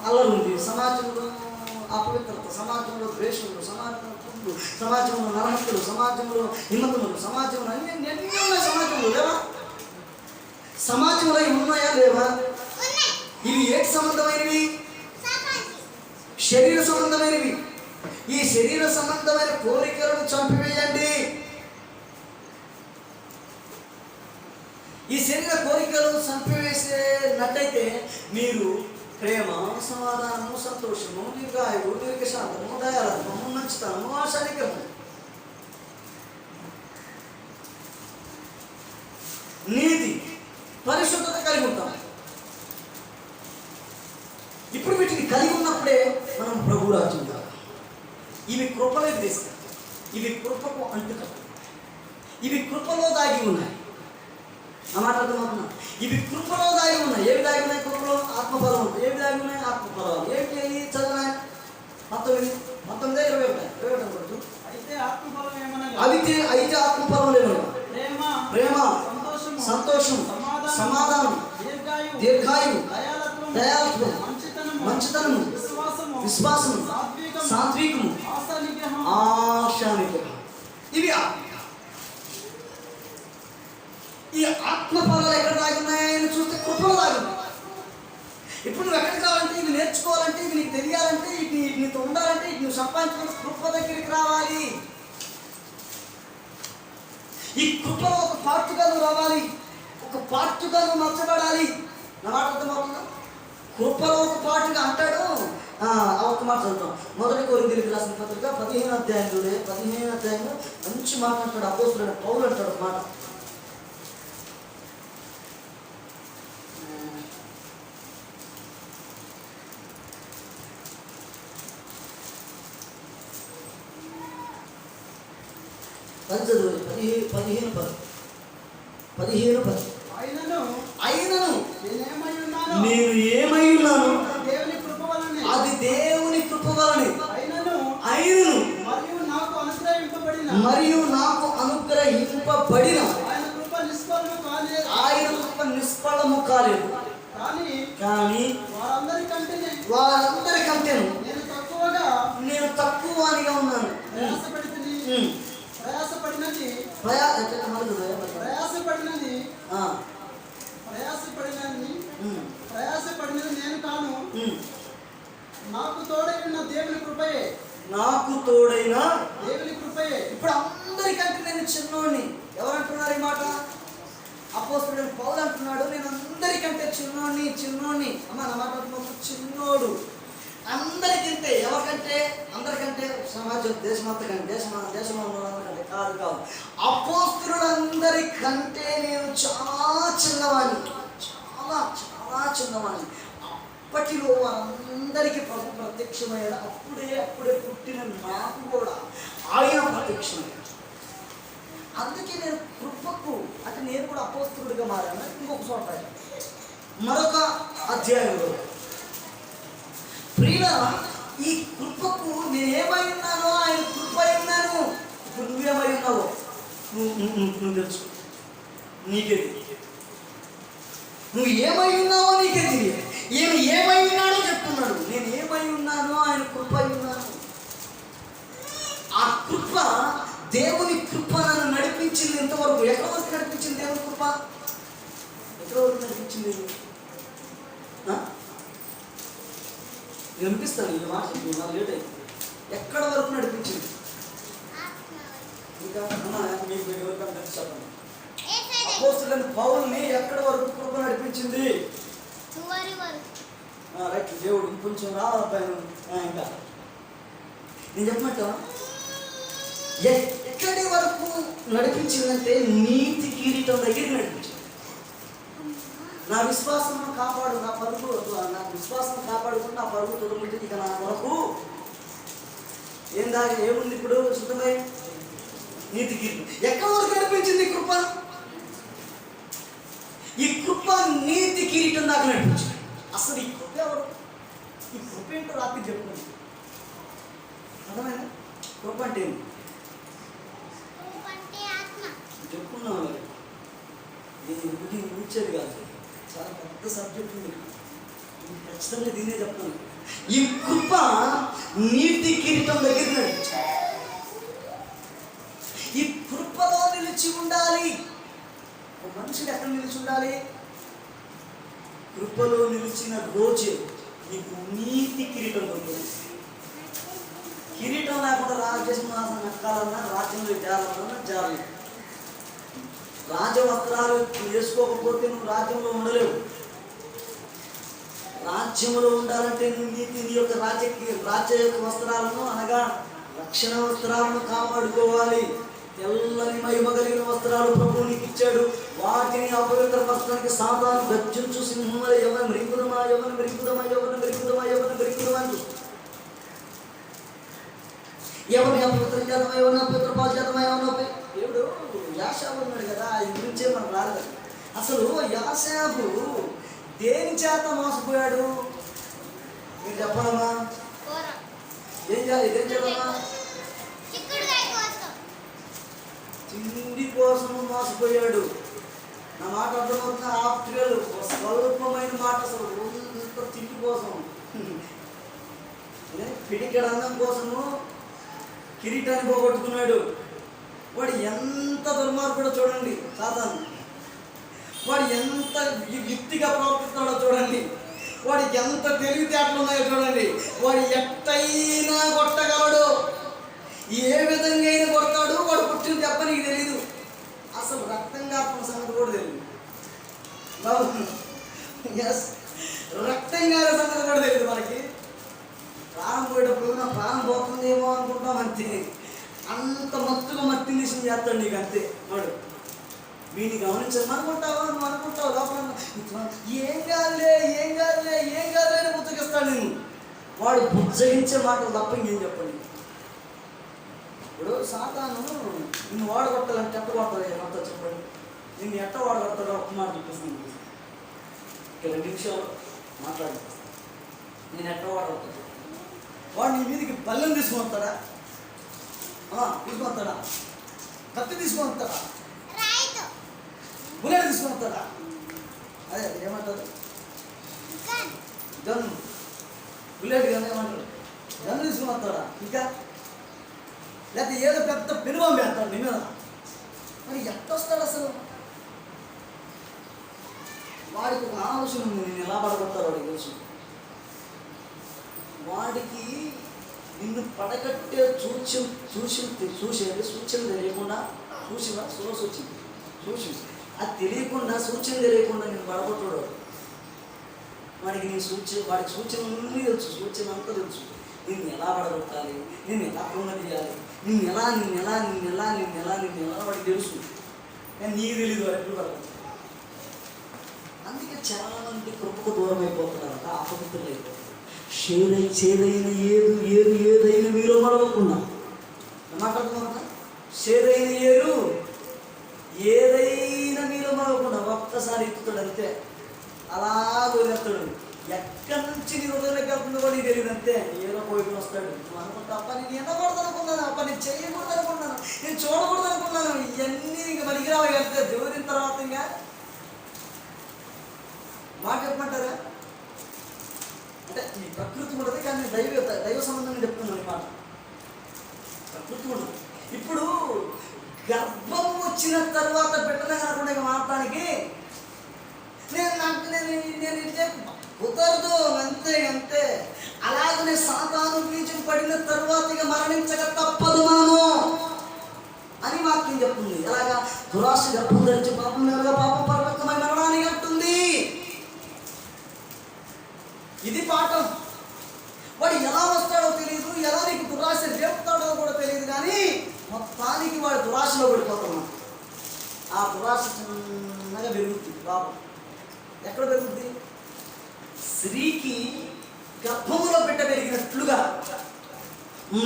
Speaker 1: అల్లరి ఉంది, సమాజంలో అపవిత్రత, సమాజంలో ద్వేషములు, సమాజంలో పుండు, సమాజంలో నరహత్యలు, సమాజంలో హిమతములు, సమాజంలో అన్ని ఉన్నాయి. సమాజంలో లేవా? సమాజంలో ఇవి ఉన్నాయా లేవా? ఇవి ఏటి సంబంధమైనవి? శరీర సంబంధమైనవి. ఈ శరీర సంబంధమైన కోరికలను చంపివేయండి. ఈ శరీర కోరికలు చంపివేసేనట్టయితే మీరు ప్రేమ, సమాధానము, సంతోషము, దీర్ఘాయువు, దీర్ఘశాంతము, దయాలత్వము, మంచితనము, ఆశానికము, నీతి, పరిశుద్ధత కలిగి ఉంటాం. ఇప్పుడు వీటిని కలిగి ఉన్నప్పుడే మనం ప్రభు రాజ్యం కాదు. ఇవి కృపలో తీసుకు, ఇవి కృపకు అంటుకట్టు, ఇవి కృపలో దాగి ఉన్నాయి. ఆ మాట అర్థమవుతున్నా? ఇవి కృపలో దాగి ఉన్నాయి. ఏవి దాగి ఉన్నాయి? కృపలో ఆత్మఫలం ఉంటుంది. ఏమి దాగి ఉన్నాయి? ఆత్మఫలం. ఏంటి అవి? చదవనా? 19, 19, 21 అనుకుంటు.
Speaker 2: అయితే ఆత్మఫలం ఏమనగా
Speaker 1: అయితే ఆత్మఫలం లేవు. ప్రేమ, సంతోషం, సమాధానం, దీర్ఘాయువు, దయాళుత్వం, మంచితనము, విశ్వాసము, సాత్వికము, ఆశా నిగ్రహం. ఇవి ఈ ఆత్మఫలాలు ఎక్కడ దాగున్నాయని చూస్తే కృపలో దాగున్నాయి. ఇప్పుడు నువ్వు ఎక్కడికి రావాలంటే, ఇవి నేర్చుకోవాలంటే, ఇవి నీకు తెలియాలంటే, ఇవి నీతో ఉండాలంటే, ఇవి నువ్వు సంపాదించుకుని కృప దగ్గరికి రావాలి. ఈ కృపలో ఒక పార్ట్గా నువ్వు రావాలి, ఒక పార్ట్గా నువ్వు మార్చబడాలి. నా మాట అర్థమవుతుందా? కృపలో ఒక పార్ట్గా అంటాడు. ఒక మాట చదువుతాం. 1 కొరింథీయులకు రాసిన పత్రిక 15వ అధ్యాయంలో 15వ అధ్యాయంలో మంచి మాట అంటాడు. అపోస్తలుడైన పౌలు అంటాడు ఒక మాట. చదువు 15:10. అయినను నేను ఏమై ఉన్నాను అది దేవుని కృప వలనే. అయినను మరియు నాకు అనుగ్రహింపబడిన ఆయన కృప నిష్ఫలము కాలేదు. కానీ వారందరికంటే నేను తక్కువగా ఉన్నాను.
Speaker 2: ప్రయాసపడినది నేను కాను, నాకు తోడైన దేవుని కృపయే. ఇప్పుడు అందరికంటే నేను చిన్నోడిని. ఎవరంటున్నారు ఈ మాట? అపోస్తలుడైన పౌలు అంటున్నాడు, నేను అందరికంటే చిన్నోడిని. అమ్మ నా మాట చిన్నోడు. అందరికంటే, ఎవరికంటే? అందరికంటే సమాజం, దేశంలో ఉన్నందుకంటే కాదు. అపోస్తలులందరికంటే నేను చాలా చిన్నవాడిని. అప్పటిలో వారందరికీ ప్రభు ప్రత్యక్షమయ్యాడు. అప్పుడే పుట్టిన నాకు కూడా ఆయన ప్రత్యక్షమయ్యాడు. అందుకే నేను కృపకు అంటే నేను కూడా అపోస్తలుడిగా మారాను. ఇంకొక చోట మరొక అధ్యాయంలో ప్రియుల ఈ కృపకు నేనేమై ఉన్నానో ఆయన కృప ఉన్నాను. ఇప్పుడు నువ్వేమై ఉన్నావో నువ్వు తెలుసు. నీకే నువ్వు ఏమై ఉన్నావో నీకే తెలియదు. ఈయన ఏమై ఉన్నాడో చెప్తున్నాడు. నేను ఏమై ఉన్నానో ఆయన కృప ఉన్నాను. ఆ కృప, దేవుని కృప నన్ను నడిపించింది ఇంతవరకు. ఎక్కడి వరకు నడిపించింది దేవుని కృప? ఎక్కడి వరకు నడిపించింది? వినిపిస్తాను ఈ మాట, నాకు లేట్ అయింది. ఎక్కడ వరకు నడిపించింది? ఇంకా మీకు ఎవరికైనా చెప్పండి. అపోస్తలుడైన పౌలుని ఎక్కడి వరకు కృప నడిపించింది? రైట్. దేవుడు ఇంకొంచెం రావాలి. ఇంకా నేను చెప్పమంటా, ఎక్కడి వరకు నడిపించిందంటే నీతి కిరీటం దగ్గర నడిపించింది. నా విశ్వాసం కాపాడు, నా విశ్వాసం కాపాడుకుంటే నా పరుగు తొలగింది. ఇక నా వరకు ఏముంది ఇప్పుడు? శుద్ధమై నీతి కిరీటం. ఎక్కడి వరకు నడిపించింది కృప? ఈ కృప నీతి కిరీటం దాకా నడిపించింది. అసలు ఈ కృప ఎవరు? ఈ కృప ఏంటో రాత్రి చెప్పుకోండి. అర్థమైనా? కృప అంటే ఏంటి చెప్పుకున్నాను. నేను కూర్చేది కాదు, చాలా పెద్ద సబ్జెక్ట్ ఉంది. ఖచ్చితంగా దీన్నే చెప్తాను. ఈ కృప నీతి కిరీటం దగ్గర నడిపించింది. ఈ కృపలో నిలిచి ఉండాలి. ఒక మనుషుడు ఎక్కడ నిలిచి ఉండాలి? కృపలో నిలిచిన రోజు నీకు నీతి కిరీటం దొరుకుతుంది. కిరీటం లేకుండా రాజసింహాసనం ఎక్కాలన్నా, రాజ్యంలో చేరాలన్నా చేరాలి. రాజవస్త్రాలు వేసుకోకపోతే నువ్వు రాజ్యంలో ఉండలేవు. రాజ్యంలో ఉండాలంటే నువ్వు నీ యొక్క రాజ్య యొక్క వస్త్రాలను అనగా రక్షణ వస్త్రాలను కాపాడుకోవాలి. తెల్లని మహిమ కలిగిన వస్త్రాలు ప్రభువు నీకు ఇచ్చాడు. వాటిని అపవిత్రపరచడానికి సాతాను గర్జించు సింహముల ఎవరిని మృంగుదమా అని ఎవరిని అపవిత్రం చేద్దామా, ఎవరిని అపవిత్రపాలు చేద్దామా, ఎవరిని దేవుడు యాషాబు ఉన్నాడు కదా, ఆయన గురించే మనకు రాలేదు. అసలు యాషాబు
Speaker 1: దేని చేత మోసపోయాడు? మీరు చెప్పడమ్మా, ఏం చేయాలి? ఇదేం చేయాలమ్మా? తిండి కోసం మోసపోయాడు. నా మాట అర్థమవుతున్నా? ఆప్టికల్ స్వల్పమైన మాట, అసలు రోజు తిండి కోసం, పిడికెడ అన్నం కోసము కిరీటాన్ని పోగొట్టుకున్నాడు. వాడు ఎంత దుర్మార్గుడో చూడండి సాతాను. వాడు ఎంత యుక్తిగా ప్రవర్తిస్తాడో చూడండి. వాడికి ఎంత తెలివితేటలు ఉన్నాయో చూడండి. వాడు ఎట్టయినా కొట్టగలడు, ఏ విధంగా అయినా కొడతాడు. వాడు పుట్టిన దెబ్బ నీకు తెలీదు, అసలు రక్తంగాత్మ సంగతి కూడా తెలియదు. ఎస్, రక్తంగా సంగతి కూడా తెలియదు మనకి. ప్రాణం పోయేటప్పుడు నా ప్రాణం పోతుందేమో అనుకుంటాం అంతే. అంత మత్తుగా మత్తి తీసి చేస్తాడు నీకు అంతే. వాడు వీడిని గమనించను అనుకుంటావా? నువ్వు అనుకుంటావు లోపల ఏం కాదులే ఏం కాదులే ఏం కాదులే అని బుజ్జగిస్తాడు నేను. వాడు బుజ్జగించే మాటలు తప్ప ఇంకేం చెప్పండి. ఇప్పుడు సాతాను నిన్ను వాడగొట్టాలంటే ఎట్ట కొడతాడు? నాతో చెప్పండి, నిన్ను ఎట్ట వాడగొడతాడో ఒక్క మాట చెప్పేస్తాను. ఇక 2 నిమిషాలు మాట్లాడి నేను ఎట్ట వాడగొడతాడు? వాడు నీ మీదకి బల్లెం తీసుకొని వస్తాడా? తీసుకొని వస్తాడా? కత్తి తీసుకొని వస్తాడా? బుల్లెట్ తీసుకొని వస్తాడా? అదే ఏమంటారు? గన్, బుల్లెట్ గన్ ఏమంటారు? గన్ తీసుకొని వస్తాడా? ఇంకా లేకపోతే ఏదో పెద్ద పెనుబాం వేస్తాడు నీ మీద. మరి ఎట్టొస్తాడు అసలు? వాడికి ఒక ఆలోచన ఉంది, నేను ఎలా పడగొడతాడు వాడికి తెలుసు. వాడికి నిన్ను పడగట్టే చూసేది సూచన తెలియకుండా చూసినా చూసి అది తెలియకుండా సూచన తెలియకుండా నేను పడగొట్టాడు. వాడికి నీ వాడికి సూచన అన్నీ తెలుసు, సూచన అంతా తెలుసు. నిన్ను ఎలా పడగొట్టాలి, నేను ఎలా పొంగదీయాలి, నిన్ను ఎలా వాడికి తెలుసు. కానీ నీకు తెలియదు వాడు ఎప్పుడు పడగొట్టాలి. అందుకే చాలా మంది కృపకు దూరం అయిపోతున్నారు, అపవిత్రులు అయిపోతున్నారు. చేదైన ఏదైనా మీలో మరవకుండా మాట్లాడుతున్నా. చేదైన ఏదైనా మీలో మరవకుండా ఒక్కసారి ఎత్తుతాడు అంతే. అలా వదిలేస్తాడు. ఎక్కడి నుంచి నీ హృదయంలోకి వెళ్తుందో కూడా నీకు తెలియదు అంతే. ఏదో పోయి వస్తాడు. నువ్వు అనుకుంటా, అప్ప నేను ఎన్నకూడదు అనుకున్నాను, అప్ప నేను చేయకూడదు అనుకున్నాను, నేను చూడకూడదు అనుకున్నాను. ఇవన్నీ ఇంకా పనికిరావు. వెళ్తే దేవుడిన తర్వాత ఇంకా మాట చెప్పమంటారా? అంటే ఈ ప్రకృతి ఉండదు, కానీ దైవ సంబంధంగా చెప్తున్నాను. మాట ప్రకృతి ఉండదు. ఇప్పుడు గర్భం వచ్చిన తర్వాత బిడ్డలు కాకుండా మాత్రానికి నేను కుదరదు అంతే. అలాగనే సాతాను బీజం పడిన తర్వాత ఇక మరణించక తప్పదు మనము అని వాక్యం చెప్తుంది. ఎలాగా? దురాశ గర్భం ధరించి పాపం నెలగా పాపం పర్వతమై మరణాన్ని అంటుంది. ఇది పాఠం. వాడు ఎలా వస్తాడో తెలియదు, ఎలా నీకు దురాశ రేపుతాడో కూడా తెలియదు. కానీ మొత్తానికి వాడు దురాశలో పడిపోతున్నాడు. ఆ దురాశ చిన్నగా పెరుగుతుంది. పాపం ఎక్కడ పెరుగుద్ది? స్త్రీకి గర్భంలో బిడ్డ పెరిగినట్లుగా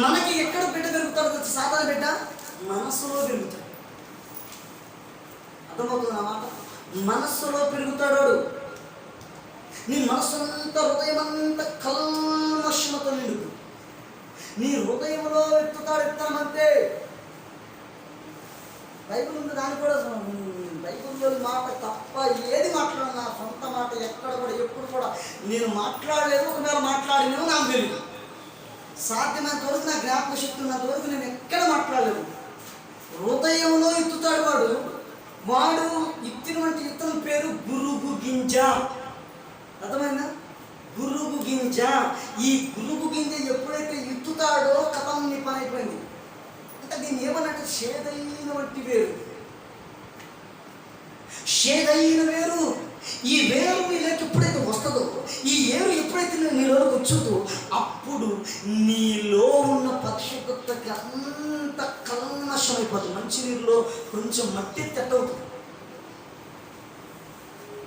Speaker 1: మనకి ఎక్కడ బిడ్డ పెరుగుతాడో సాధారణ బిడ్డ మనస్సులో పెరుగుతాడు. అర్థమవుతుంది అన్నమాట? మనస్సులో పెరుగుతాడు. నీ మనస్సంతా హృదయం అంతా కల్మషమతో నిండు. నీ హృదయంలో ఎత్తామంతే. బైబిల్ ఉంది, దానికి కూడా బైబిల్లో మాట తప్ప ఏది మాట్లాడను. నా సొంత మాట ఎక్కడ కూడా ఎప్పుడు కూడా నేను మాట్లాడలేదు. ఒకవేళ మాట్లాడినేమో నాకు తెలియదు. సాధ్యమైనంత వరకు నా జ్ఞాపక శక్తి ఉన్నంత వరకు నేను ఎక్కడ మాట్లాడలేదు. హృదయంలో ఎత్తుతాడు వాడు ఇత్తినటువంటి ఇత్తనం పేరు గురుగు గింజ. అర్థమైందా? గురుగు గింజ. ఈ గురుగు గింజ ఎప్పుడైతే ఎత్తుతాడో కథం నీ పని అయిపోయింది. అంటే దీన్ని ఏమన్నట్టు షేదైన వంటి వేరు. షేదైన వేరు. ఈ వేరు నీలోకి ఎప్పుడైతే వస్తుందో, ఈ ఏరు ఎప్పుడైతే నీలోకి వచ్చుతో, అప్పుడు నీలో ఉన్న పరిశుద్ధతకి అంత కల్మషం అయిపోతుంది. మంచినీరులో కొంచెం మట్టి తెట్టవుతుంది,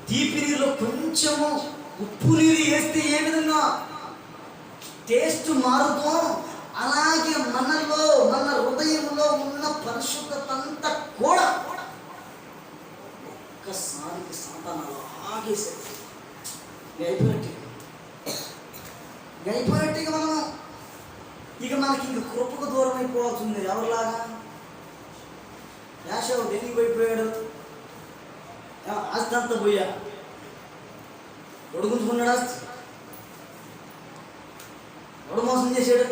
Speaker 1: తీపి నీరులో కొంచెము ఉప్పు నీరు వేస్తే ఏ విధంగా టేస్ట్ మారుతో, అలాగే మనలో మన హృదయంలో ఉన్న పరిశుద్ధత అంతా కూడా ఒక్కసారికి సాతాను అలాగే అయిపోయినట్టుగా మనం మనకి ఇంక కృపకు దూరం అయిపోవాల్సింది. ఎవరిలాగా? యాషవు దేనికి పోయిపోయాడు? ఆస్తి అంతా పోయా, ఒడుగుంచుకున్నాడు ఆస్తి. ఎవడు మోసం చేశాడు?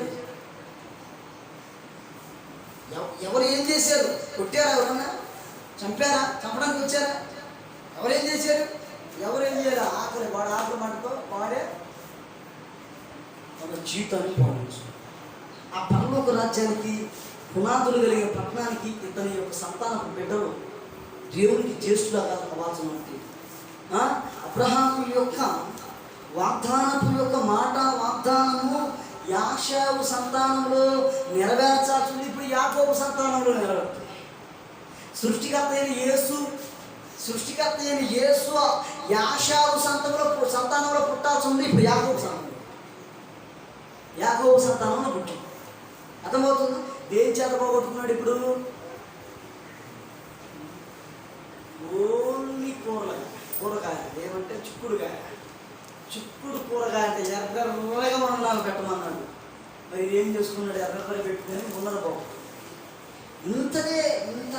Speaker 1: ఎవరు ఏం చేశారు? కొట్టారా? ఎవరన్నా చంపారా? చంపడానికి వచ్చారా? ఎవరేం చేశారు? ఎవరేం చేయాలి? ఆకలి, వాడు ఆకలి మంటతో వాడే మన జీవితాన్ని పోవచ్చు. ఆ పరలోక రాజ్యానికి పునాదులు కలిగిన పట్టణానికి ఇతని యొక్క సంతానపు బిడ్డలు దేవునికి జ్యేష్ఠులుగా అవ్వాల్సినట్టు అబ్రహాము యొక్క వాగ్దానపు యొక్క మాట, వాగ్దానము యాషావు సంతానంలో నెరవేర్చాల్సింది. ఇప్పుడు యాకోబు సంతానంలో నెరవేరుతుంది. సృష్టికర్త అయిన యేసు యాషావు సంతానంలో పుట్టాల్సింది. ఇప్పుడు యాకోబు సంతానంలో పుట్టింది. అర్థమవుతుంది? దేని చేత పోగొట్టుకున్నాడు? ఇప్పుడు ఓన్లీ కూరగాయ ఏమంటే చిక్కుడు కూరగాయ అంటే ఎర్రగా మనం నాకు పెట్టమన్నాడు. మరి ఏం చేసుకున్నాడు? ఎర్రగా పెట్టుకొని ఉన్నది బాబు. ఇంత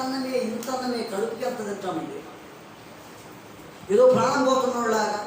Speaker 1: అన్నమే కడుపుకి ఎంత తింటామండి. ఏదో ప్రాణం పోతున్నలాగా